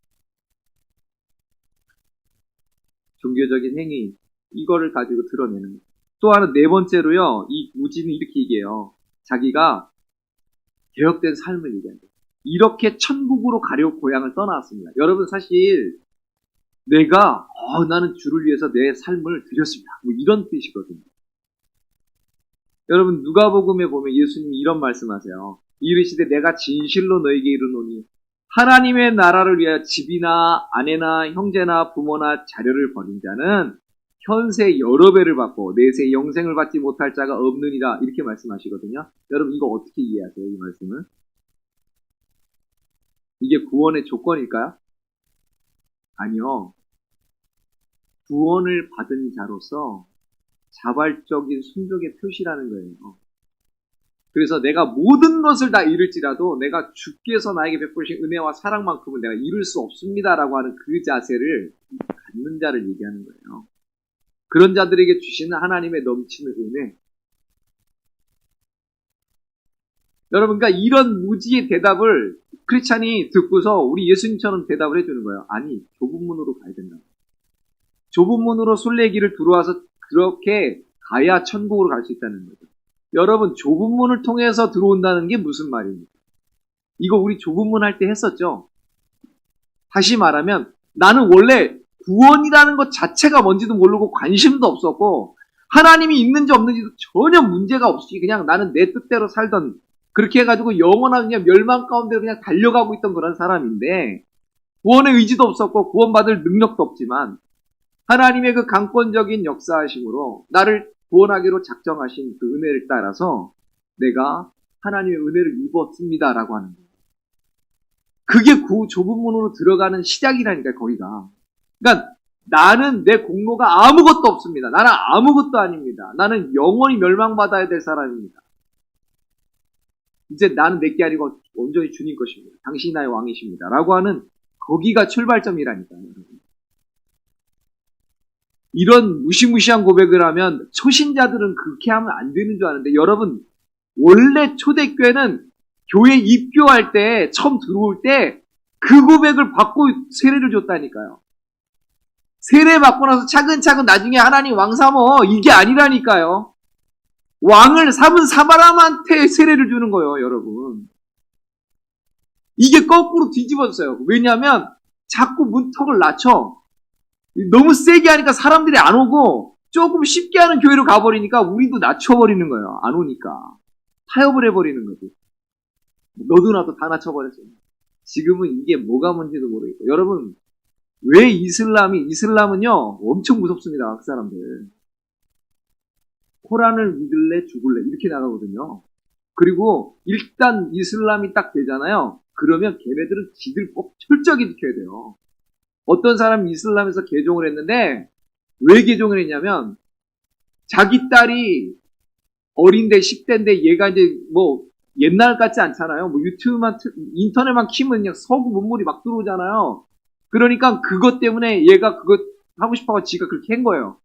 종교적인 행위, 이거를 가지고 드러내는 거예요. 또 하나 네 번째로요, 이 무지는 이렇게 얘기해요. 자기가 개혁된 삶을 얘기한다. 이렇게 천국으로 가려고 고향을 떠나왔습니다. 여러분 사실 내가 나는 주를 위해서 내 삶을 드렸습니다. 뭐 이런 뜻이거든요. 여러분 누가복음에 보면 예수님이 이런 말씀하세요. 이르시되 내가 진실로 너에게 이르노니 하나님의 나라를 위하여 집이나 아내나 형제나 부모나 자녀를 버린 자는 현세 여러 배를 받고 내세 영생을 받지 못할 자가 없느니라 이렇게 말씀하시거든요. 여러분 이거 어떻게 이해하세요? 이 말씀을? 이게 구원의 조건일까요? 아니요. 구원을 받은 자로서 자발적인 순종의 표시라는 거예요. 그래서 내가 모든 것을 다 잃을지라도 내가 주께서 나에게 베푸신 은혜와 사랑만큼은 내가 잃을 수 없습니다라고 하는 그 자세를 갖는 자를 얘기하는 거예요. 그런 자들에게 주시는 하나님의 넘치는 은혜. 여러분, 그러니까 이런 무지의 대답을 크리스찬이 듣고서 우리 예수님처럼 대답을 해주는 거예요. 아니, 좁은 문으로 가야 된다. 좁은 문으로 순례길을 들어와서 그렇게 가야 천국으로 갈 수 있다는 거죠. 여러분, 좁은 문을 통해서 들어온다는 게 무슨 말입니까? 이거 우리 좁은 문 할 때 했었죠? 다시 말하면 나는 원래 구원이라는 것 자체가 뭔지도 모르고 관심도 없었고 하나님이 있는지 없는지도 전혀 문제가 없이 그냥 나는 내 뜻대로 살던 그렇게 해가지고 영원한 그냥 멸망 가운데 그냥 달려가고 있던 그런 사람인데 구원의 의지도 없었고 구원받을 능력도 없지만 하나님의 그 강권적인 역사하심으로 나를 구원하기로 작정하신 그 은혜를 따라서 내가 하나님의 은혜를 입었습니다라고 하는 거예요. 그게 그 좁은 문으로 들어가는 시작이라니까요, 거기가. 그러니까 나는 내 공로가 아무것도 없습니다. 나는 아무것도 아닙니다. 나는 영원히 멸망받아야 될 사람입니다. 이제 나는 내게 아니고 온전히 주님 것입니다. 당신이 나의 왕이십니다. 라고 하는 거기가 출발점이라니까요, 여러분. 이런 무시무시한 고백을 하면 초신자들은 그렇게 하면 안 되는 줄 아는데 여러분 원래 초대교회는 교회 입교할 때 처음 들어올 때 그 고백을 받고 세례를 줬다니까요. 세례 받고 나서 차근차근 나중에 하나님 왕 삼어 이게 아니라니까요. 왕을 삼은 사람한테 세례를 주는 거예요, 여러분. 이게 거꾸로 뒤집어졌어요. 왜냐하면 자꾸 문턱을 낮춰. 너무 세게 하니까 사람들이 안 오고 조금 쉽게 하는 교회로 가버리니까 우리도 낮춰버리는 거예요. 안 오니까. 타협을 해버리는 거지. 너도 나도 다 낮춰버렸어요. 지금은 이게 뭐가 뭔지도 모르겠고. 여러분, 왜 이슬람은요, 엄청 무섭습니다. 그 사람들. 코란을 믿을래, 죽을래. 이렇게 나가거든요. 그리고 일단 이슬람이 딱 되잖아요. 그러면 걔네들은 지들 법 철저하게 지켜야 돼요. 어떤 사람이 이슬람에서 개종을 했는데, 왜 개종을 했냐면, 자기 딸이 어린데 10대인데 얘가 이제 뭐 옛날 같지 않잖아요. 뭐 유튜브만, 인터넷만 키면 그냥 서구 문물이 막 들어오잖아요. 그러니까 그것 때문에 얘가 그거 하고 싶어가지고 지가 그렇게 한 거예요.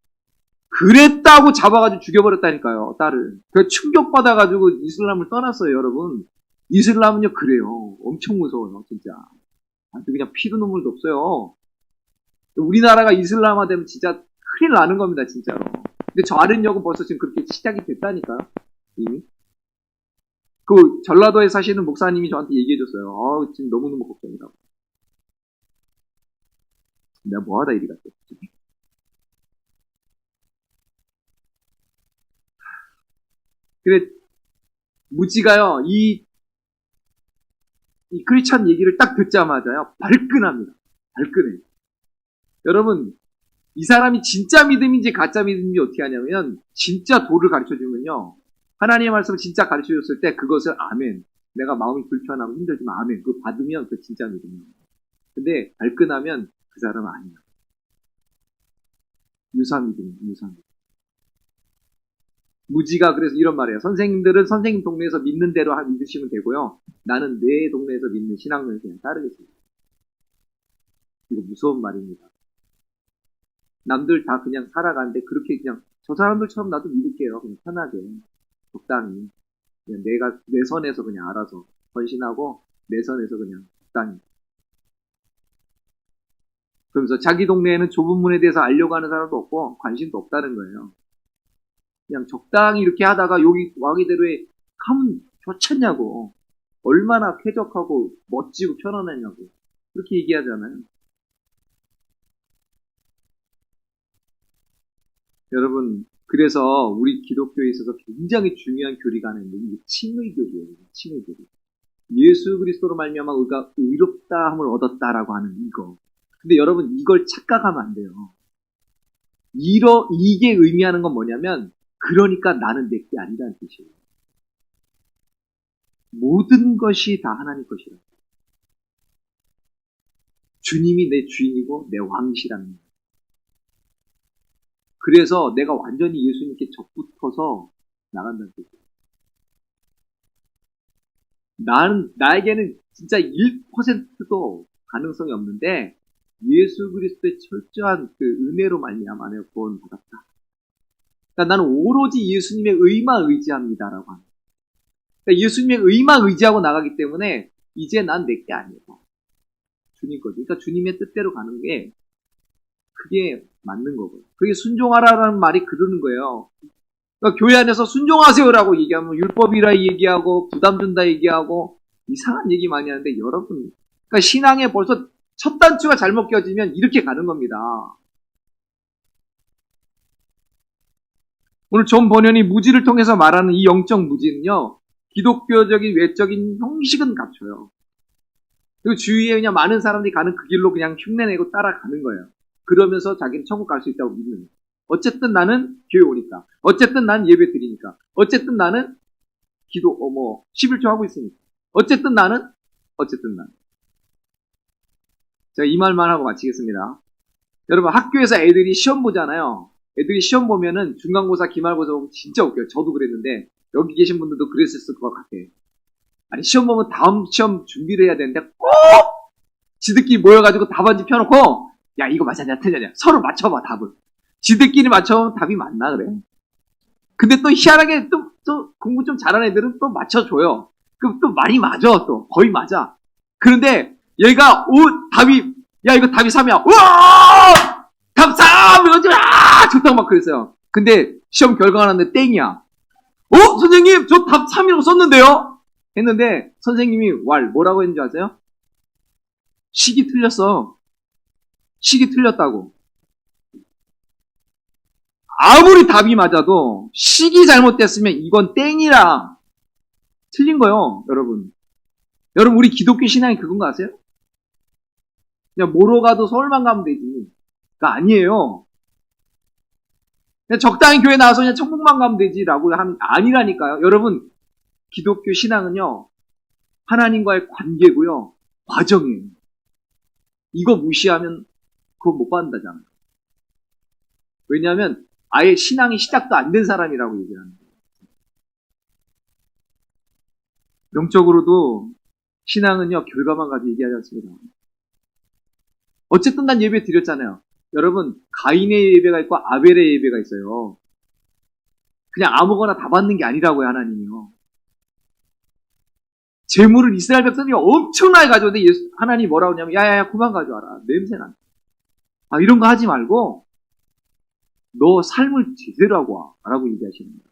그랬다고 잡아가지고 죽여버렸다니까요, 딸을. 그 충격받아가지고 이슬람을 떠났어요, 여러분. 이슬람은요, 그래요. 엄청 무서워요, 진짜. 아주 그냥 피도 눈물도 없어요. 우리나라가 이슬람화 되면 진짜 큰일 나는 겁니다, 진짜로. 근데 저 아랫역은 벌써 지금 그렇게 시작이 됐다니까요, 이미. 그 전라도에 사시는 목사님이 저한테 얘기해줬어요. 지금 너무너무 걱정이라고. 내가 뭐하다 이리 갔대. 그래, 무지가요, 이 크리스찬 얘기를 딱 듣자마자요, 발끈합니다. 발끈해. 여러분, 이 사람이 진짜 믿음인지 가짜 믿음인지 어떻게 하냐면, 진짜 도를 가르쳐 주면요, 하나님의 말씀을 진짜 가르쳐 줬을 때 그것을 아멘. 내가 마음이 불편하고 힘들지만 아멘. 그거 받으면 그 진짜 믿음이에요. 근데 발끈하면 그 사람은 아니야. 유사 믿음이에요, 유사 믿음. 무지가 그래서 이런 말이에요. 선생님들은 선생님 동네에서 믿는 대로 믿으시면 되고요. 나는 내 동네에서 믿는 신앙을 그냥 따르겠습니다. 이거 무서운 말입니다. 남들 다 그냥 살아가는데 그렇게 그냥 저 사람들처럼 나도 믿을게요. 그냥 편하게, 적당히. 그냥 내 선에서 그냥 알아서 헌신하고 내 선에서 그냥 적당히. 그러면서 자기 동네에는 좁은 문에 대해서 알려고 하는 사람도 없고 관심도 없다는 거예요. 그냥 적당히 이렇게 하다가 여기 와기대로에 가면 좋겠냐고. 얼마나 쾌적하고 멋지고 편안하냐고. 그렇게 얘기하잖아요. 여러분, 그래서 우리 기독교에 있어서 굉장히 중요한 교리가 하나 있는데 이게 칭의교리예요. 칭의교리. 예수 그리스도로 말미암아 우리가 의롭다함을 얻었다라고 하는 이거. 근데 여러분 이걸 착각하면 안 돼요. 이게 의미하는 건 뭐냐면 그러니까 나는 내 게 아니라는 뜻이에요. 모든 것이 다 하나님 것이라. 주님이 내 주인이고 내 왕이시라는 거예요. 그래서 내가 완전히 예수님께 접붙어서 나간다는 뜻이에요. 나에게는 진짜 1%도 가능성이 없는데 예수 그리스도의 철저한 그 은혜로 말미암아 내가 구원을 받았다. 그러니까 나는 오로지 예수님의 의만 의지합니다라고 합니다. 그러니까 예수님의 의만 의지하고 나가기 때문에 이제 난 내 게 아니에요. 주님 거지. 그러니까 주님의 뜻대로 가는 게 그게 맞는 거고요. 그게 순종하라라는 말이 그러는 거예요. 그러니까 교회 안에서 순종하세요라고 얘기하면 율법이라 얘기하고 부담 준다 얘기하고 이상한 얘기 많이 하는데 여러분, 그러니까 신앙에 벌써 첫 단추가 잘못 껴지면 이렇게 가는 겁니다. 오늘 존 버년이 무지를 통해서 말하는 이 영적 무지는요, 기독교적인 외적인 형식은 갖춰요. 그리고 주위에 그냥 많은 사람들이 가는 그 길로 그냥 흉내내고 따라가는 거예요. 그러면서 자기는 천국 갈 수 있다고 믿는 거예요. 어쨌든 나는 교회 오니까. 어쨌든 나는 예배 드리니까. 어쨌든 나는 11조 하고 있으니까. 어쨌든 나는. 제가 이 말만 하고 마치겠습니다. 여러분 학교에서 애들이 시험 보잖아요. 애들이 시험 보면은 중간고사, 기말고사 보면 진짜 웃겨요. 저도 그랬는데 여기 계신 분들도 그랬을 것 같아요. 아니 시험 보면 다음 시험 준비를 해야 되는데 꼭 지들끼리 모여가지고 답안지 펴놓고 야 이거 맞았냐 틀렸냐 서로 맞춰봐 답을. 지들끼리 맞춰보면 답이 맞나 그래. 근데 또 희한하게 또 공부 좀 잘하는 애들은 또 맞춰줘요. 그럼 또 많이 맞아. 또 거의 맞아. 그런데 얘가 답이 야 이거 답이 3이야. 우와 답 3! 이러지 좋다고 막 그랬어요. 근데 시험 결과가 나왔는데 땡이야. 선생님 저 답 3이라고 썼는데요? 했는데 선생님이 뭐라고 했는지 아세요? 식이 틀렸어. 식이 틀렸다고. 아무리 답이 맞아도 식이 잘못됐으면 이건 땡이라. 틀린 거요, 여러분. 여러분 우리 기독교 신앙이 그건 거 아세요? 그냥 뭐로 가도 서울만 가면 되지. 그거 아니에요. 그냥 적당히 교회 나와서 그냥 천국만 가면 되지라고 하는 아니라니까요. 여러분 기독교 신앙은요 하나님과의 관계고요 과정이에요. 이거 무시하면 그거 못 받는다잖아요. 왜냐하면 아예 신앙이 시작도 안 된 사람이라고 얘기를 하는 거예요. 영적으로도 신앙은요, 결과만 가지고 얘기하지 않습니다. 어쨌든 난 예배 드렸잖아요. 여러분, 가인의 예배가 있고 아벨의 예배가 있어요. 그냥 아무거나 다 받는 게 아니라고요, 하나님이요. 재물을 이스라엘 백성이 엄청나게 가져오는데 하나님이 뭐라고 하냐면, 야야야, 그만 가져와라. 냄새나. 이런 거 하지 말고, 너 삶을 제대로 하고 와. 라고 얘기하시는 거예요.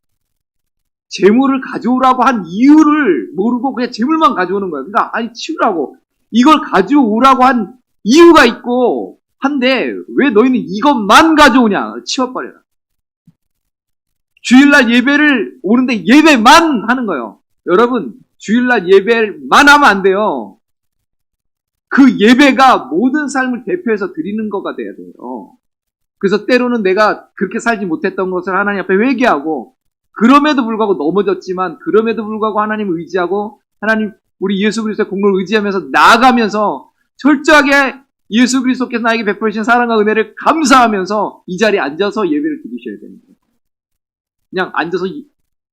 재물을 가져오라고 한 이유를 모르고 그냥 재물만 가져오는 거예요. 그러니까, 치우라고. 이걸 가져오라고 한 이유가 있고, 한데, 왜 너희는 이것만 가져오냐? 치워버려라. 주일날 예배를 오는데 예배만 하는 거예요. 여러분, 주일날 예배만 하면 안 돼요. 그 예배가 모든 삶을 대표해서 드리는 거가 돼야 돼요. 그래서 때로는 내가 그렇게 살지 못했던 것을 하나님 앞에 회개하고, 그럼에도 불구하고 넘어졌지만, 그럼에도 불구하고 하나님을 의지하고, 하나님, 우리 예수 그리스도의 공로를 의지하면서 나아가면서 철저하게 예수 그리스도께서 나에게 베풀으신 사랑과 은혜를 감사하면서 이 자리에 앉아서 예배를 드리셔야 되는 거예요. 그냥 앉아서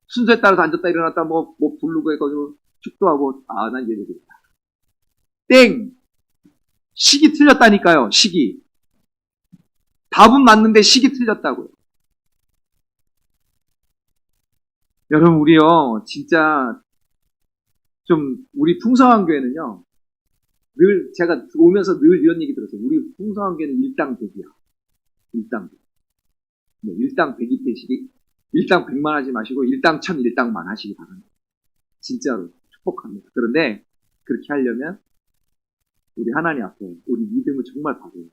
순서에 따라서 앉았다 일어났다 뭐 부르고 해가지고 축도하고 난 예배 드린다. 땡! 시기 틀렸다니까요. 시기. 답은 맞는데 시기 틀렸다고요. 여러분 우리요 진짜 좀 우리 풍성한 교회는요 늘 제가 오면서 늘 이런 얘기 들었어요. 우리 풍성한 교회는 일당백이야. 일당백. 네, 일당백이 되시기 일당 100만 하지 마시고 일당 1000, 일당만 하시기 바랍니다. 진짜로 축복합니다. 그런데 그렇게 하려면 우리 하나님 앞에 우리 믿음을 정말 봐줘요.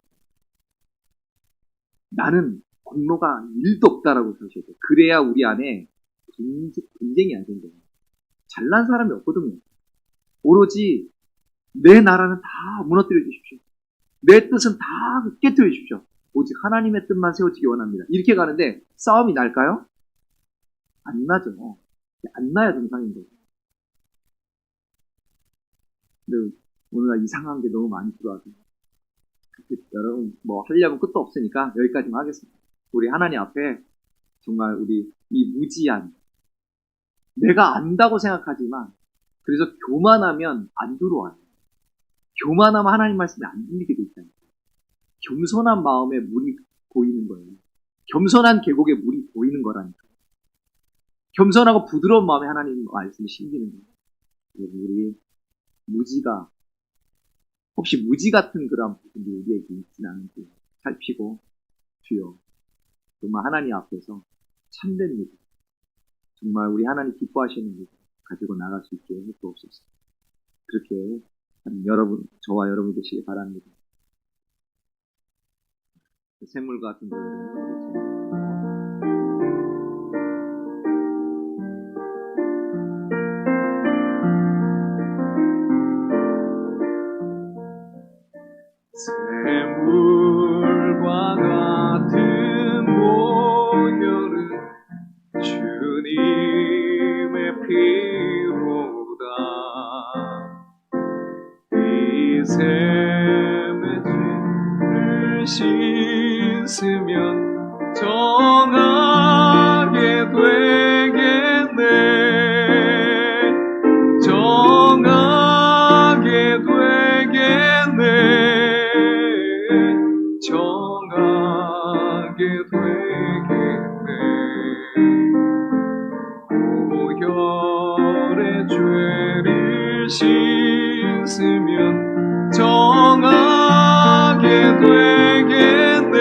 나는 공로가 1도 없다라고 생각해야 돼요. 그래야 우리 안에 분쟁이 안 생겨요. 잘난 사람이 없거든요. 오로지 내 나라는 다 무너뜨려 주십시오. 내 뜻은 다 깨뜨려 주십시오. 오직 하나님의 뜻만 세워지기 원합니다. 이렇게 가는데 싸움이 날까요? 안 나죠. 안 나야 정상인 거죠. 근데 오늘 이상한 게 너무 많이 들어와서 여러분 뭐 하려면 끝도 없으니까 여기까지만 하겠습니다. 우리 하나님 앞에 정말 우리 이 무지한 내가 안다고 생각하지만 그래서 교만하면 안 들어와요. 교만하면 하나님 말씀이 안 들리게 돼 있다니까. 겸손한 마음에 물이 보이는 거예요. 겸손한 계곡에 물이 보이는 거라니까. 겸손하고 부드러운 마음에 하나님 말씀이 심기는 거예요. 우리 무지가 혹시 무지 같은 그런 부분이 우리에게 있지는 않은지 살피고 주여 정말 하나님 앞에서 참된 믿음 정말 우리 하나님 기뻐하시는 믿음 가지고 나갈 수 있게 해주옵소서. 그렇게 여러분 저와 여러분 되시길 바랍니다. 샘물 같은 노래를 샘물과 같은 보혈은 주님의 피로다. 이 샘의 죄를 씻으면 정하게 되겠네. 정하게 되겠네. 정하게 되겠네. 보혈의 죄를 씻으면 정하게 되겠네.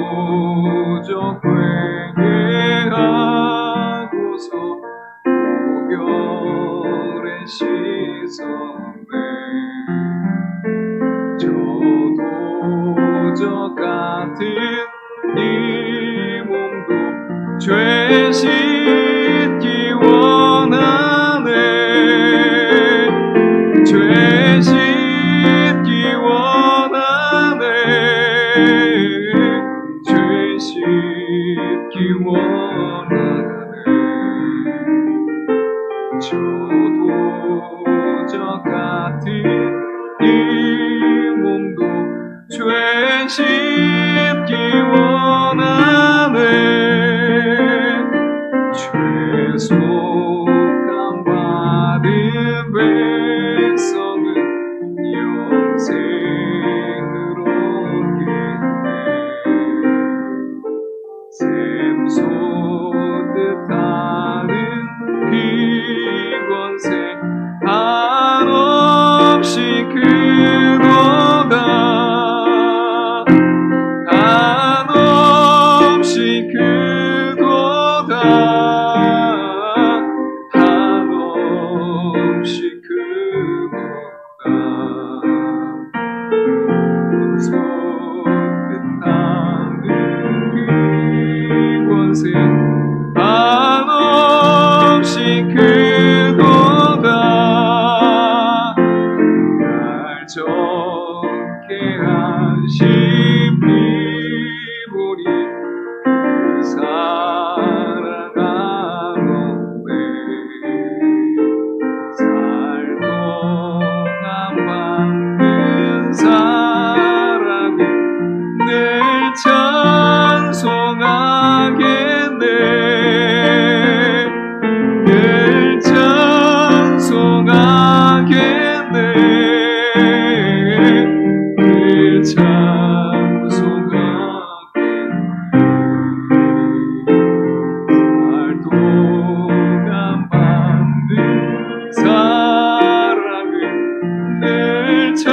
저도적 회개하고서 보혈에 씻었네. 저도적 같은 이 몸도 죄 씻기 원하네. 죄 씻기 원하네. 죄 씻기 원하네. 저도적 같은 이 몸도 죄 씻기 원하네. 보니 살아가는데 살동안 받는 사랑은 늘 찬송하겠네. 늘 찬송하겠네. 늘 살동안 받는 사랑은 늘 찬송하겠네.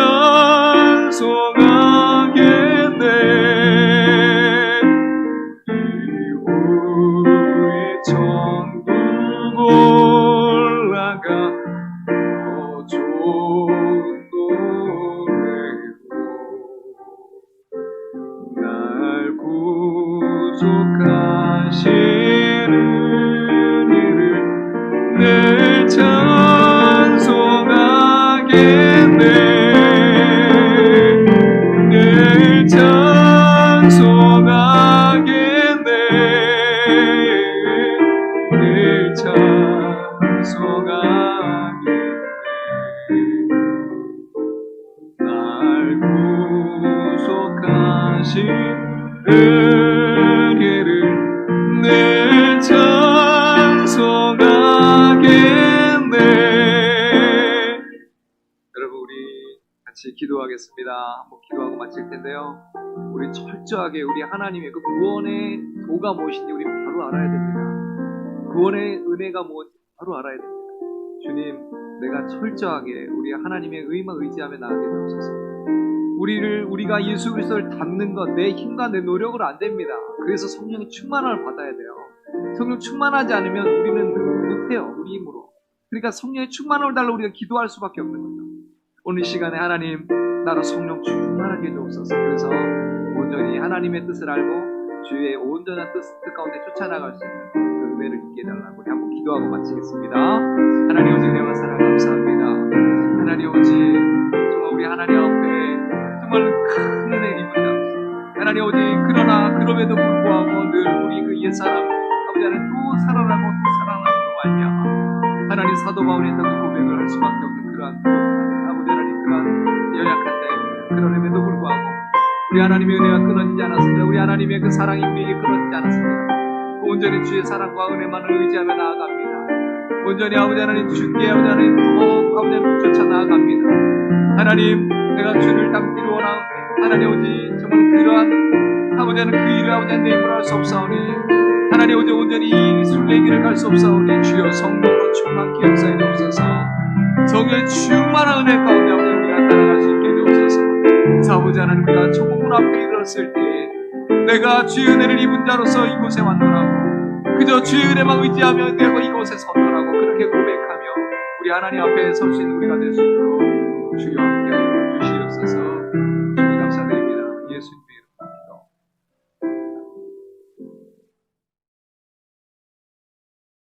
이후에 천국 올라가 더 좋은 노래로 날 구속하시는 이를 늘 찬송하겠네. 늘 찬송하겠네. 늘 찬송하겠네. 날 구속하신 은혜를 늘 찬송하겠네. 여러분, 우리 같이 기도하겠습니다. 한번 기도하고 마칠 텐데요. 우리 철저하게 우리 하나님의 그 구원의 도가 무엇인지 우리 바로 알아야 됩니다. 구원의 은혜가 무엇인지 바로 알아야 됩니다. 주님, 내가 철저하게 우리 하나님의 의만 의지하며 나아가게 되옵소서. 우리가 예수 그리스도를 닮는 건 내 힘과 내 노력으로 안 됩니다. 그래서 성령의 충만함을 받아야 돼요. 성령 충만하지 않으면 우리는 못해요. 우리 힘으로. 그러니까 성령의 충만함을 달라 우리가 기도할 수밖에 없는 거죠. 오늘 시간에 하나님, 나로 성령 충만하게 해주옵소서. 그래서 온전히 하나님의 뜻을 알고 주의 온전한 뜻 가운데 쫓아나갈 수 있는 그 은혜를 있게 해달라고 우리 한번 기도하고 마치겠습니다. 하나님, 오직 내가 사랑 감사합니다. 하나님, 오직 정말 우리 하나님 앞에 정말 큰 은혜를 입은 자. 하나님, 오직 그럼에도 불구하고 늘 우리 그 옛사람 아버지 안에 또 살아나고 또 살아남으로 말미암아 하나님, 사도 바울이 했던 그 고백을 할 수밖에 없는 그러한 아버지 하나님, 그러한 연약한데 그럼에도 불구하고 우리 하나님의 은혜가 끊어지지 않았습니다. 우리 하나님의 그 사랑이 우리에게 끊어지지 않았습니다. 온전히 주의 사랑과 은혜만을 의지하며 나아갑니다. 온전히 아버지 하나님, 주께 아버지 하나님 더 아버지 하나님 쫓아 나아갑니다. 하나님, 내가 주를 닮기를 원하오니 하나님, 오직 정말 그러한 아버지 하나님 그 일을 아버지 하나님 내 힘으로 할 수 없사오니 하나님, 오직 온전히 이 순례의 길을 갈 수 없사오니 주여 성령으로 충만케 역사해 주옵소서. 성의 충만한 은혜 가운데 아버지 우리가 따라갈 수 있게 되옵소서. 아버지 하나님, 우리가 천국문 앞에 이르렀을 때 내가 주의 은혜를 입은 자로서 이곳에 왔노라고 그저 주의 은혜만 의지하며 내가 이곳에 섰노라고 그렇게 고백하며 우리 하나님 앞에 설 수 있는 우리가 될 수 있도록 주여 함께 주시옵소서.